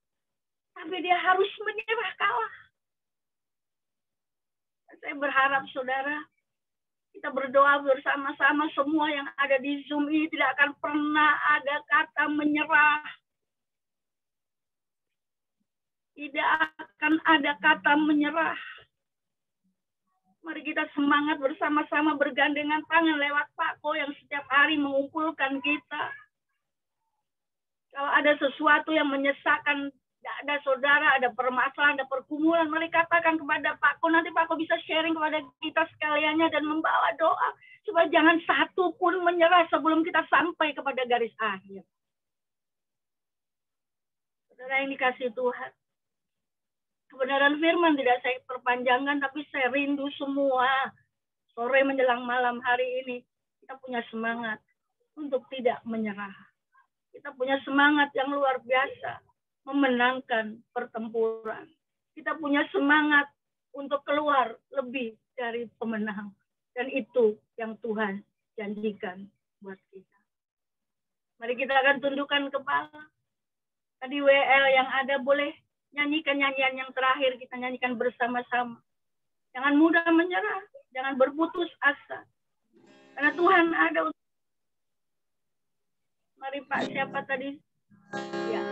Tapi dia harus menyerah kalah. Saya berharap, saudara, Kita berdoa bersama-sama, semua yang ada di Zoom ini tidak akan pernah ada kata menyerah. Tidak akan ada kata menyerah. Mari kita semangat bersama-sama bergandengan tangan lewat Pak Ko yang setiap hari mengumpulkan kita. Kalau ada sesuatu yang menyesakkan, ada saudara, ada permasalahan, ada pergumulan, mari katakan kepada Pak Ko. Nanti Pak Ko bisa sharing kepada kita sekaliannya dan membawa doa. Supaya jangan satu pun menyerah sebelum kita sampai kepada garis akhir. Saudara yang dikasihi Tuhan. Kebenaran firman tidak saya perpanjangkan, tapi saya rindu semua. Sore menjelang malam hari ini, kita punya semangat untuk tidak menyerah. Kita punya semangat yang luar biasa, memenangkan pertempuran. Kita punya semangat untuk keluar lebih dari pemenang. Dan itu yang Tuhan janjikan buat kita. Mari kita akan tundukkan kepala. Tadi WL yang ada boleh nyanyikan nyanyian yang terakhir, kita nyanyikan bersama-sama. Jangan mudah menyerah, jangan berputus asa. Karena Tuhan ada. Mari Pak, siapa tadi? Ya.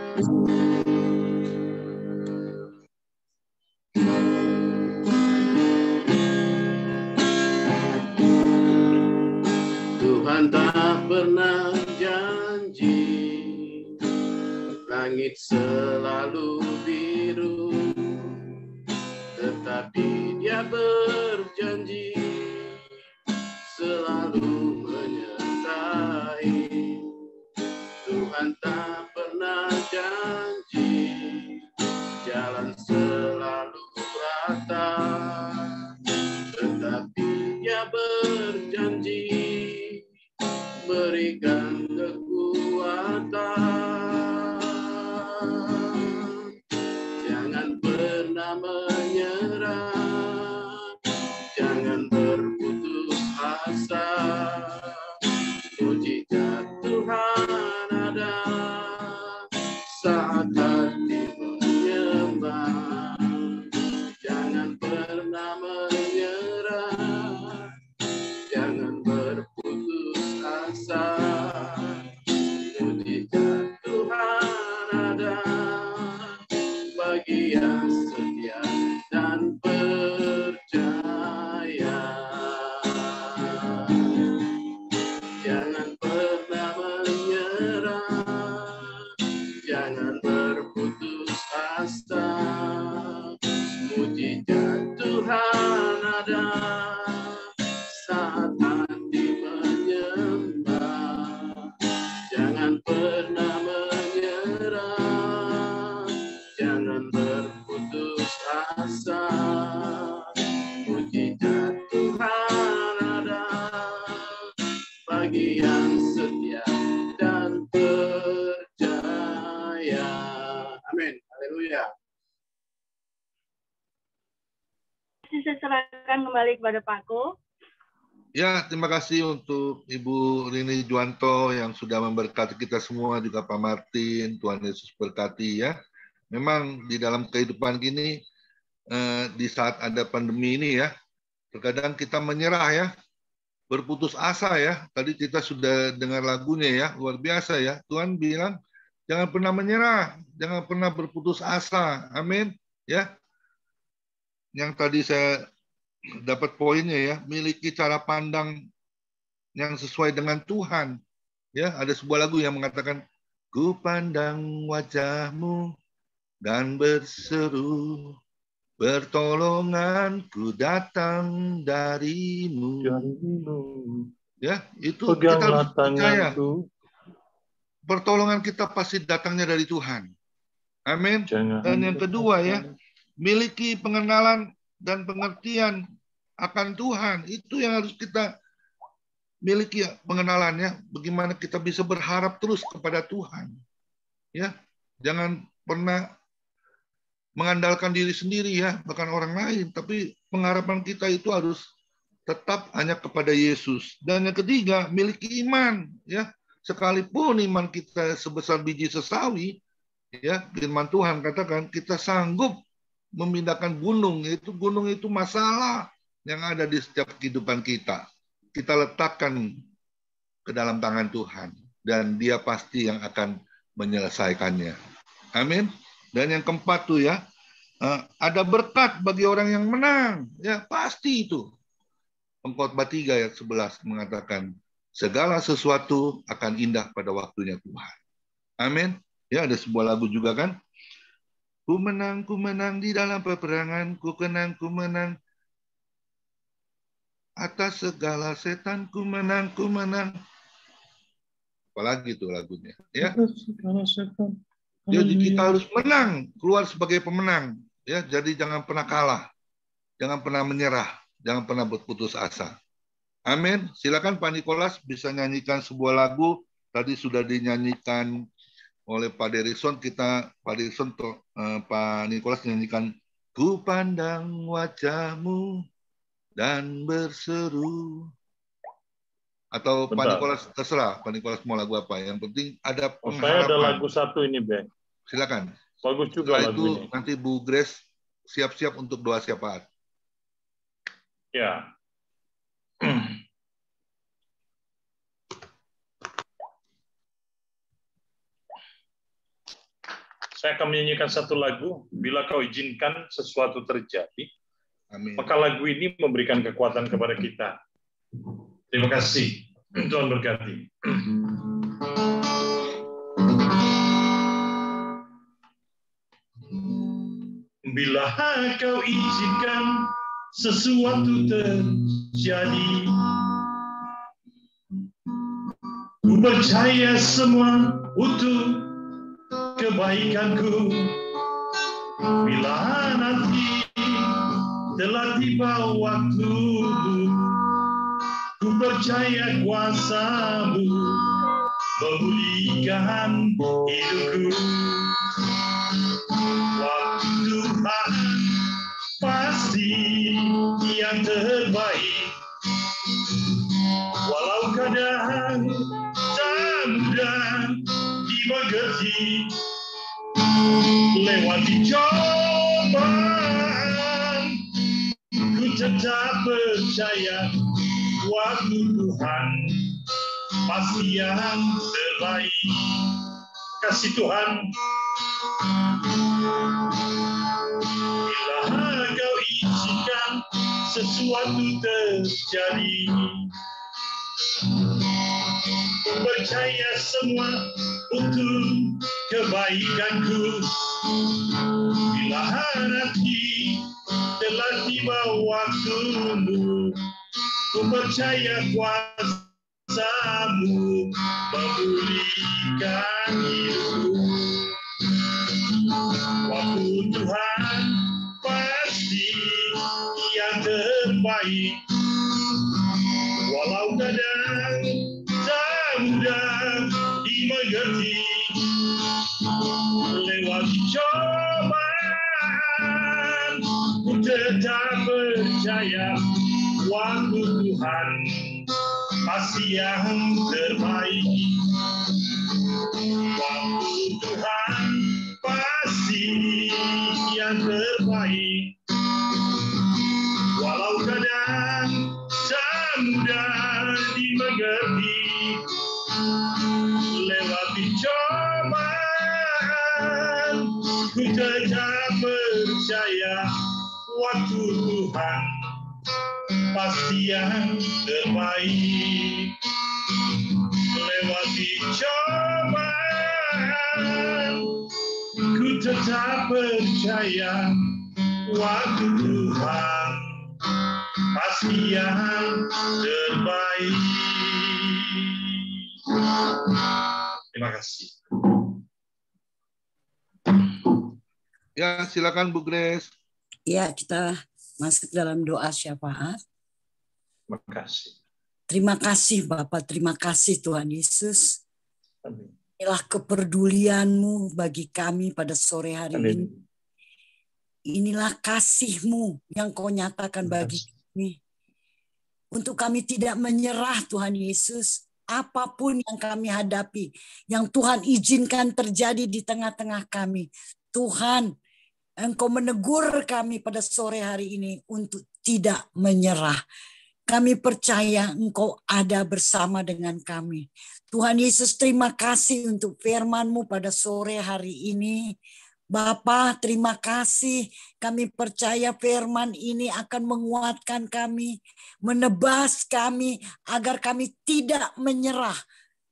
Tuhan tak pernah janji, langit selalu biru, tetapi Dia berjanji selalu menyertai. Tuhan tak pernah janji jalan selalu rata, tetapi Dia berjanji berikan kekuatan. Jangan pernah menyerah, jangan berputus asa. Mujizat Tuhan ada saat hati menyembah. Jangan pernah menyerah, jangan berputus asa. Mujizat Tuhan ada bagi yang setia dan percaya. Jangan pernah menyerah, jangan berputus asa. Mujizat Tuhan ada saat hati menyembah. Jangan pernah menyerah, jangan berputus asa. Mujizat Tuhan ada bagi yang setia dan percaya. Amin. Haleluya. Saya serahkan kembali kepada Pak Ko. Ya, terima kasih untuk Ibu Rini Juwanto yang sudah memberkati kita semua, juga Pak Martin. Tuhan Yesus berkati ya. Memang di dalam kehidupan gini, di saat ada pandemi ini ya, terkadang kita menyerah ya, berputus asa ya. Tadi kita sudah dengar lagunya ya, luar biasa ya. Tuhan bilang, jangan pernah menyerah, jangan pernah berputus asa. Amin. Ya. Yang tadi saya dapat poinnya ya, miliki cara pandang yang sesuai dengan Tuhan. Ya, ada sebuah lagu yang mengatakan, ku pandang wajahmu dan berseru, pertolonganku datang darimu. Ya, itu kita harus percaya. Pertolongan kita pasti datangnya dari Tuhan. Amin. Dan yang kedua ya, miliki pengenalan dan pengertian akan Tuhan. Itu yang harus kita miliki, pengenalannya. Bagaimana kita bisa berharap terus kepada Tuhan. Ya, jangan pernah mengandalkan diri sendiri ya, bahkan orang lain. Tapi pengharapan kita itu harus tetap hanya kepada Yesus. Dan yang ketiga, miliki iman. Ya, sekalipun iman kita sebesar biji sesawi, ya, firman Tuhan katakan kita sanggup memindahkan gunung. Itu gunung itu masalah yang ada di setiap kehidupan kita. kita letakkan ke dalam tangan Tuhan. Dan Dia pasti yang akan menyelesaikannya. Amin. Dan yang keempat tuh ya, ada berkat bagi orang yang menang. Ya, pasti itu. Pengkhotbah 3 ayat 11 mengatakan, segala sesuatu akan indah pada waktunya Tuhan. Amin. Ya, ada sebuah lagu juga kan. Ku menang di dalam peperangan, ku menang. Atas segala setan, ku menang. Apalagi itu lagunya. Ya. Jadi kita harus menang, keluar sebagai pemenang. Ya, jadi jangan pernah kalah. Jangan pernah menyerah. Jangan pernah berputus asa. Amin. Silakan Pak Nikolas bisa nyanyikan sebuah lagu. Tadi sudah dinyanyikan oleh Pak Derison. Pak Nikolas nyanyikan Ku pandang wajahmu dan berseru. Atau Pak Nikolas terserah. Pak Nikolas mau lagu apa? Yang penting ada pengharapan. Saya ada lagu satu ini, Ben. Silakan. Bagus juga lagu itu ini. Nanti Bu Grace siap-siap untuk doa syafaat. Ya. Saya akan menyanyikan satu lagu, bila kau izinkan sesuatu terjadi. Amin. Maka lagu ini memberikan kekuatan kepada kita. Terima kasih. Tuhan berkati. Bila kau izinkan sesuatu terjadi, ku percaya semua untuk kebaikanku. Bila nanti telah tiba waktu, ku percaya kuasa-Mu memulihkan hidupku. Waktu Tuhan pasti yang terbaik, walau kadang tak mudah dimengerti. Lewati cobaan, ku tetap percaya waktu Tuhan pasti yang terbaik. Kasih Tuhan, bila kau izinkan sesuatu terjadi, ku percaya semua untuk kebaikanku. Bila nanti telah tiba waktu-Mu, ku percaya kuasa-Mu memulihkan hidupku. Waktu Tuhan pasti yang terbaik, walau kadang tak mudah dimengerti. Lewati cobaan, ku tetap percaya waktu Tuhan pasti yang terbaik. Waktu Tuhan pasti yang terbaik, walau kadang tak mudah dimengerti. Lewati cobaan, ku tetap percaya waktu Tuhan pasti yang terbaik. Lewati cobaan, ku tetap percaya waktu Tuhan pasti yang terbaik. Terima kasih. Ya, silakan Bu Grace. Ya, kita masuk dalam doa syafaat. Terima kasih. Terima kasih Bapak, terima kasih Tuhan Yesus. Amin. Inilah kepedulian-Mu bagi kami pada sore hari ini. Inilah kasih-Mu yang Kau nyatakan bagi kami. Untuk kami tidak menyerah Tuhan Yesus. Apapun yang kami hadapi, yang Tuhan izinkan terjadi di tengah-tengah kami. Tuhan, Engkau menegur kami pada sore hari ini untuk tidak menyerah. Kami percaya Engkau ada bersama dengan kami. Tuhan Yesus, terima kasih untuk firman-Mu pada sore hari ini. Bapa, terima kasih. Kami percaya firman ini akan menguatkan kami, menebas kami, agar kami tidak menyerah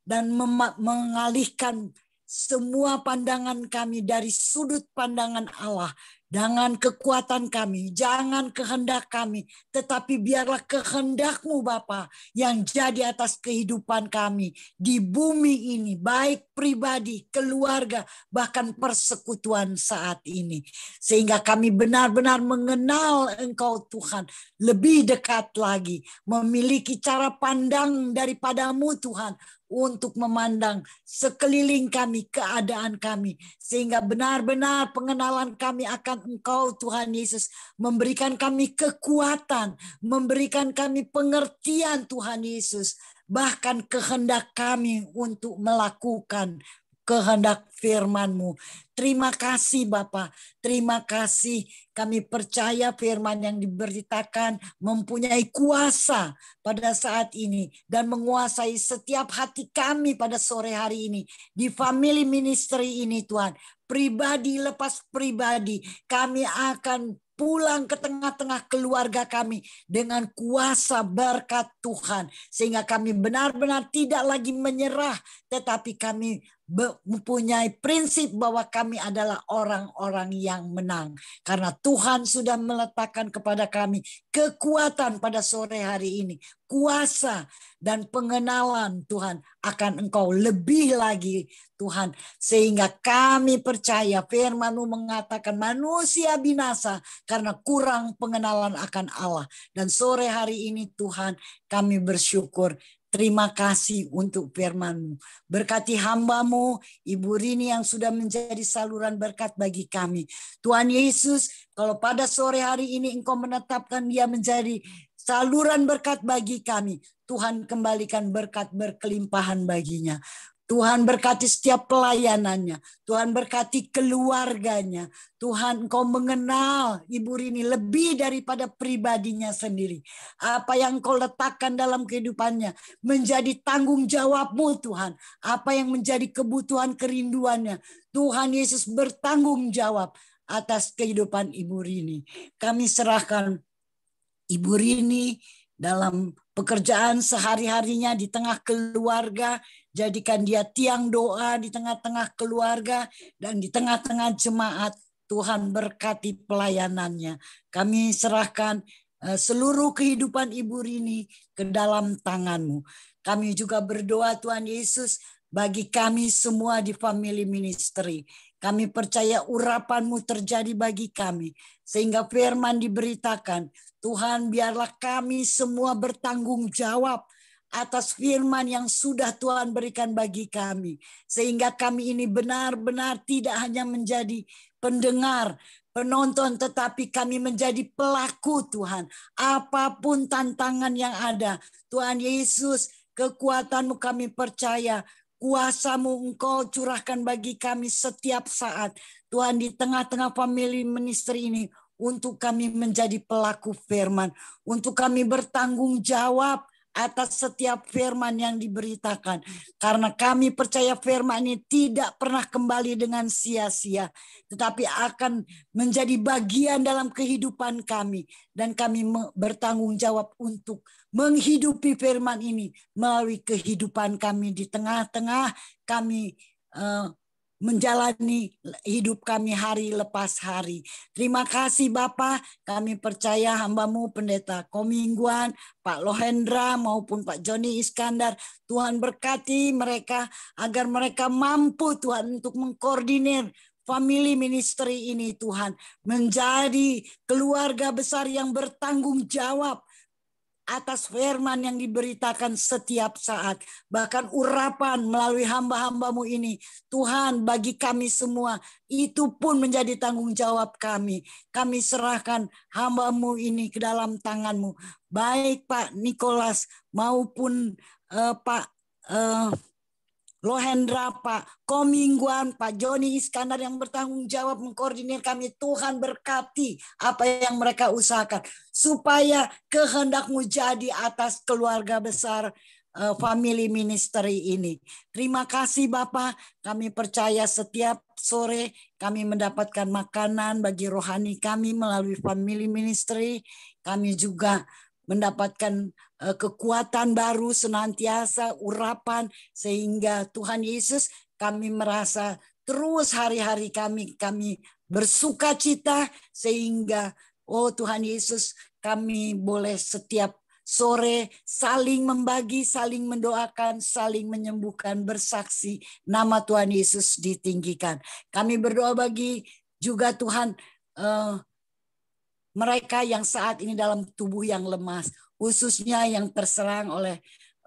dan mengalihkan semua pandangan kami dari sudut pandangan Allah. Jangan kekuatan kami, jangan kehendak kami, tetapi biarlah kehendak-Mu Bapa yang jadi atas kehidupan kami di bumi ini, baik pribadi, keluarga, bahkan persekutuan saat ini. Sehingga kami benar-benar mengenal Engkau Tuhan, lebih dekat lagi, memiliki cara pandang daripada-Mu Tuhan, untuk memandang sekeliling kami, keadaan kami, sehingga benar-benar pengenalan kami akan Engkau Tuhan Yesus memberikan kami kekuatan, memberikan kami pengertian Tuhan Yesus, bahkan kehendak kami untuk melakukan kehendak firman-Mu. Terima kasih Bapa, terima kasih. Kami percaya firman yang diberitakan mempunyai kuasa pada saat ini dan menguasai setiap hati kami pada sore hari ini. Di family ministry ini Tuhan, pribadi lepas pribadi, kami akan pulang ke tengah-tengah keluarga kami dengan kuasa berkat Tuhan. Sehingga kami benar-benar tidak lagi menyerah, tetapi kami mempunyai prinsip bahwa kami adalah orang-orang yang menang. Karena Tuhan sudah meletakkan kepada kami kekuatan pada sore hari ini. Kuasa dan pengenalan Tuhan akan Engkau lebih lagi Tuhan. Sehingga kami percaya firman-Mu mengatakan manusia binasa karena kurang pengenalan akan Allah. Dan sore hari ini Tuhan kami bersyukur. Terima kasih untuk firman-Mu. Berkati hamba-Mu, Ibu Rini yang sudah menjadi saluran berkat bagi kami. Tuhan Yesus, kalau pada sore hari ini Engkau menetapkan dia menjadi saluran berkat bagi kami, Tuhan kembalikan berkat berkelimpahan baginya. Tuhan berkati setiap pelayanannya. Tuhan berkati keluarganya. Tuhan Engkau mengenal Ibu Rini lebih daripada pribadinya sendiri. Apa yang Engkau letakkan dalam kehidupannya menjadi tanggung jawab-Mu Tuhan. Apa yang menjadi kebutuhan kerinduannya. Tuhan Yesus bertanggung jawab atas kehidupan Ibu Rini. Kami serahkan Ibu Rini dalam pekerjaan sehari-harinya di tengah keluarga. Jadikan dia tiang doa di tengah-tengah keluarga dan di tengah-tengah jemaat. Tuhan berkati pelayanannya. Kami serahkan seluruh kehidupan Ibu Rini ke dalam tangan-Mu. Kami juga berdoa Tuhan Yesus bagi kami semua di family ministry. Kami percaya urapan-Mu terjadi bagi kami. Sehingga firman diberitakan. Tuhan biarlah kami semua bertanggung jawab atas firman yang sudah Tuhan berikan bagi kami. Sehingga kami ini benar-benar tidak hanya menjadi pendengar, penonton, tetapi kami menjadi pelaku Tuhan. Apapun tantangan yang ada, Tuhan Yesus, kekuatan-Mu kami percaya, kuasa-Mu Engkau curahkan bagi kami setiap saat. Tuhan di tengah-tengah family ministry ini, untuk kami menjadi pelaku firman, untuk kami bertanggung jawab atas setiap firman yang diberitakan. Karena kami percaya firman ini tidak pernah kembali dengan sia-sia, tetapi akan menjadi bagian dalam kehidupan kami. Dan kami bertanggung jawab untuk menghidupi firman ini melalui kehidupan kami di tengah-tengah kami menjalani hidup kami hari lepas hari. Terima kasih Bapak, kami percaya hamba-Mu Pendeta Komingguan, Pak Lohendra maupun Pak Joni Iskandar, Tuhan berkati mereka agar mereka mampu Tuhan untuk mengkoordinir family ministry ini Tuhan, menjadi keluarga besar yang bertanggung jawab atas firman yang diberitakan setiap saat. Bahkan urapan melalui hamba-hamba-Mu ini, Tuhan bagi kami semua, itu pun menjadi tanggung jawab kami. Kami serahkan hamba-Mu ini ke dalam tangan-Mu. Baik Pak Nikolas maupun Pak Lohendra, Pak Komingguan, Pak Joni Iskandar yang bertanggung jawab mengkoordinir kami. Tuhan berkati apa yang mereka usahakan. Supaya kehendak-Mu jadi atas keluarga besar family ministry ini. Terima kasih Bapak. Kami percaya setiap sore kami mendapatkan makanan bagi rohani kami melalui family ministry. Kami juga mendapatkan kekuatan baru senantiasa, urapan, sehingga Tuhan Yesus kami merasa terus hari-hari kami bersuka cita, sehingga Tuhan Yesus kami boleh setiap sore saling membagi, saling mendoakan, saling menyembuhkan, bersaksi, nama Tuhan Yesus ditinggikan. Kami berdoa bagi juga Tuhan mereka yang saat ini dalam tubuh yang lemas, khususnya yang terserang oleh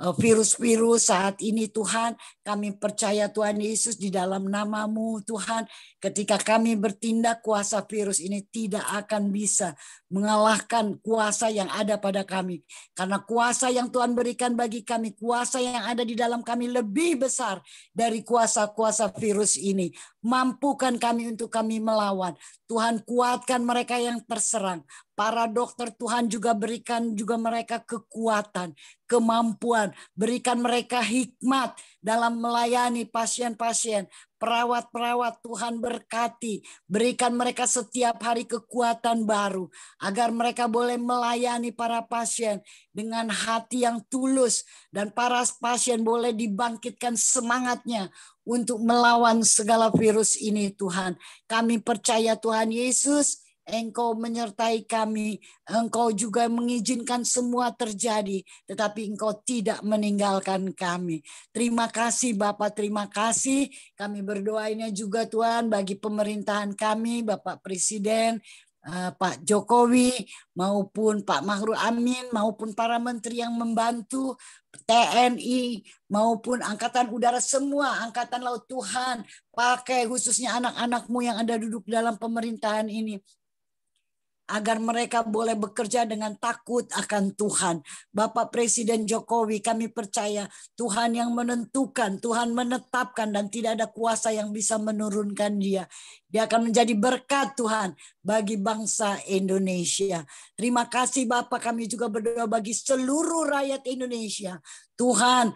virus-virus saat ini Tuhan, kami percaya Tuhan Yesus di dalam nama-Mu Tuhan, ketika kami bertindak kuasa virus ini tidak akan bisa mengalahkan kuasa yang ada pada kami. Karena kuasa yang Tuhan berikan bagi kami, kuasa yang ada di dalam kami lebih besar dari kuasa-kuasa virus ini. Mampukan kami untuk kami melawan. Tuhan kuatkan mereka yang terserang. Para dokter Tuhan juga berikan juga mereka kekuatan, kemampuan, berikan mereka hikmat dalam melayani pasien-pasien. Perawat-perawat Tuhan berkati, berikan mereka setiap hari kekuatan baru, agar mereka boleh melayani para pasien dengan hati yang tulus, dan para pasien boleh dibangkitkan semangatnya untuk melawan segala virus ini Tuhan. Kami percaya Tuhan Yesus, Engkau menyertai kami, Engkau juga mengizinkan semua terjadi, tetapi Engkau tidak meninggalkan kami. Terima kasih Bapak, terima kasih. Kami berdoanya juga Tuhan bagi pemerintahan kami, Bapak Presiden, Pak Jokowi, maupun Pak Ma'ruf Amin, maupun para menteri yang membantu, TNI, maupun Angkatan Udara, semua Angkatan Laut Tuhan, pakai khususnya anak-anak-Mu yang ada duduk dalam pemerintahan ini, agar mereka boleh bekerja dengan takut akan Tuhan. Bapak Presiden Jokowi, kami percaya Tuhan yang menentukan, Tuhan menetapkan, dan tidak ada kuasa yang bisa menurunkan dia. Dia akan menjadi berkat Tuhan bagi bangsa Indonesia. Terima kasih Bapak, kami juga berdoa bagi seluruh rakyat Indonesia. Tuhan,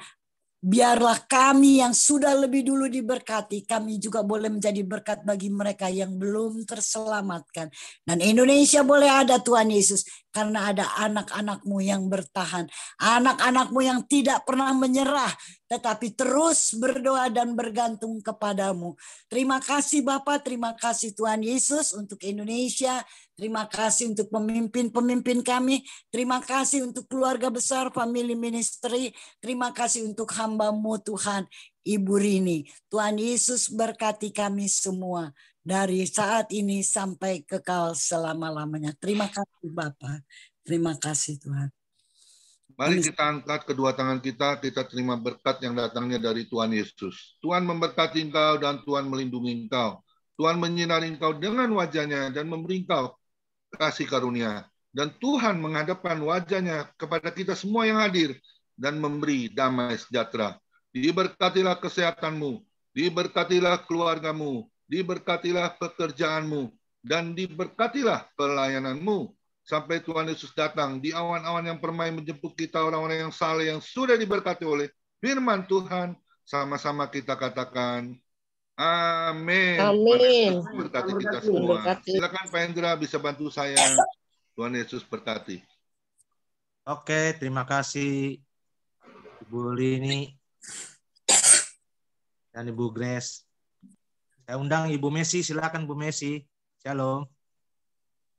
biarlah kami yang sudah lebih dulu diberkati, kami juga boleh menjadi berkat bagi mereka yang belum terselamatkan. Dan Indonesia boleh ada Tuhan Yesus, karena ada anak-anak-Mu yang bertahan. Anak-anak-Mu yang tidak pernah menyerah, tetapi terus berdoa dan bergantung kepadamu. Terima kasih Bapak, terima kasih Tuhan Yesus untuk Indonesia. Terima kasih untuk pemimpin-pemimpin kami. Terima kasih untuk keluarga besar family ministry. Terima kasih untuk hamba-Mu Tuhan, Ibu Rini. Tuhan Yesus berkati kami semua dari saat ini sampai kekal selama-lamanya. Terima kasih Bapak. Terima kasih Tuhan. Mari kita angkat kedua tangan kita terima berkat yang datangnya dari Tuhan Yesus. Tuhan memberkati engkau dan Tuhan melindungi engkau. Tuhan menyinari engkau dengan wajah-Nya dan memberi engkau kasih karunia. Dan Tuhan menghadapkan wajah-Nya kepada kita semua yang hadir dan memberi damai sejahtera. Diberkatilah kesehatanmu, diberkatilah keluargamu, diberkatilah pekerjaanmu, dan diberkatilah pelayananmu. Sampai Tuhan Yesus datang di awan-awan yang permai menjemput kita, orang-orang yang saleh yang sudah diberkati oleh firman Tuhan. Sama-sama kita katakan, amin. Amin. Berkati kita semua. Silakan Pak Hendra bisa bantu saya. Tuhan Yesus berkati. Oke, terima kasih Ibu Lini dan Ibu Grace. Saya undang Ibu Messi, silakan Bu Messi. Shalom.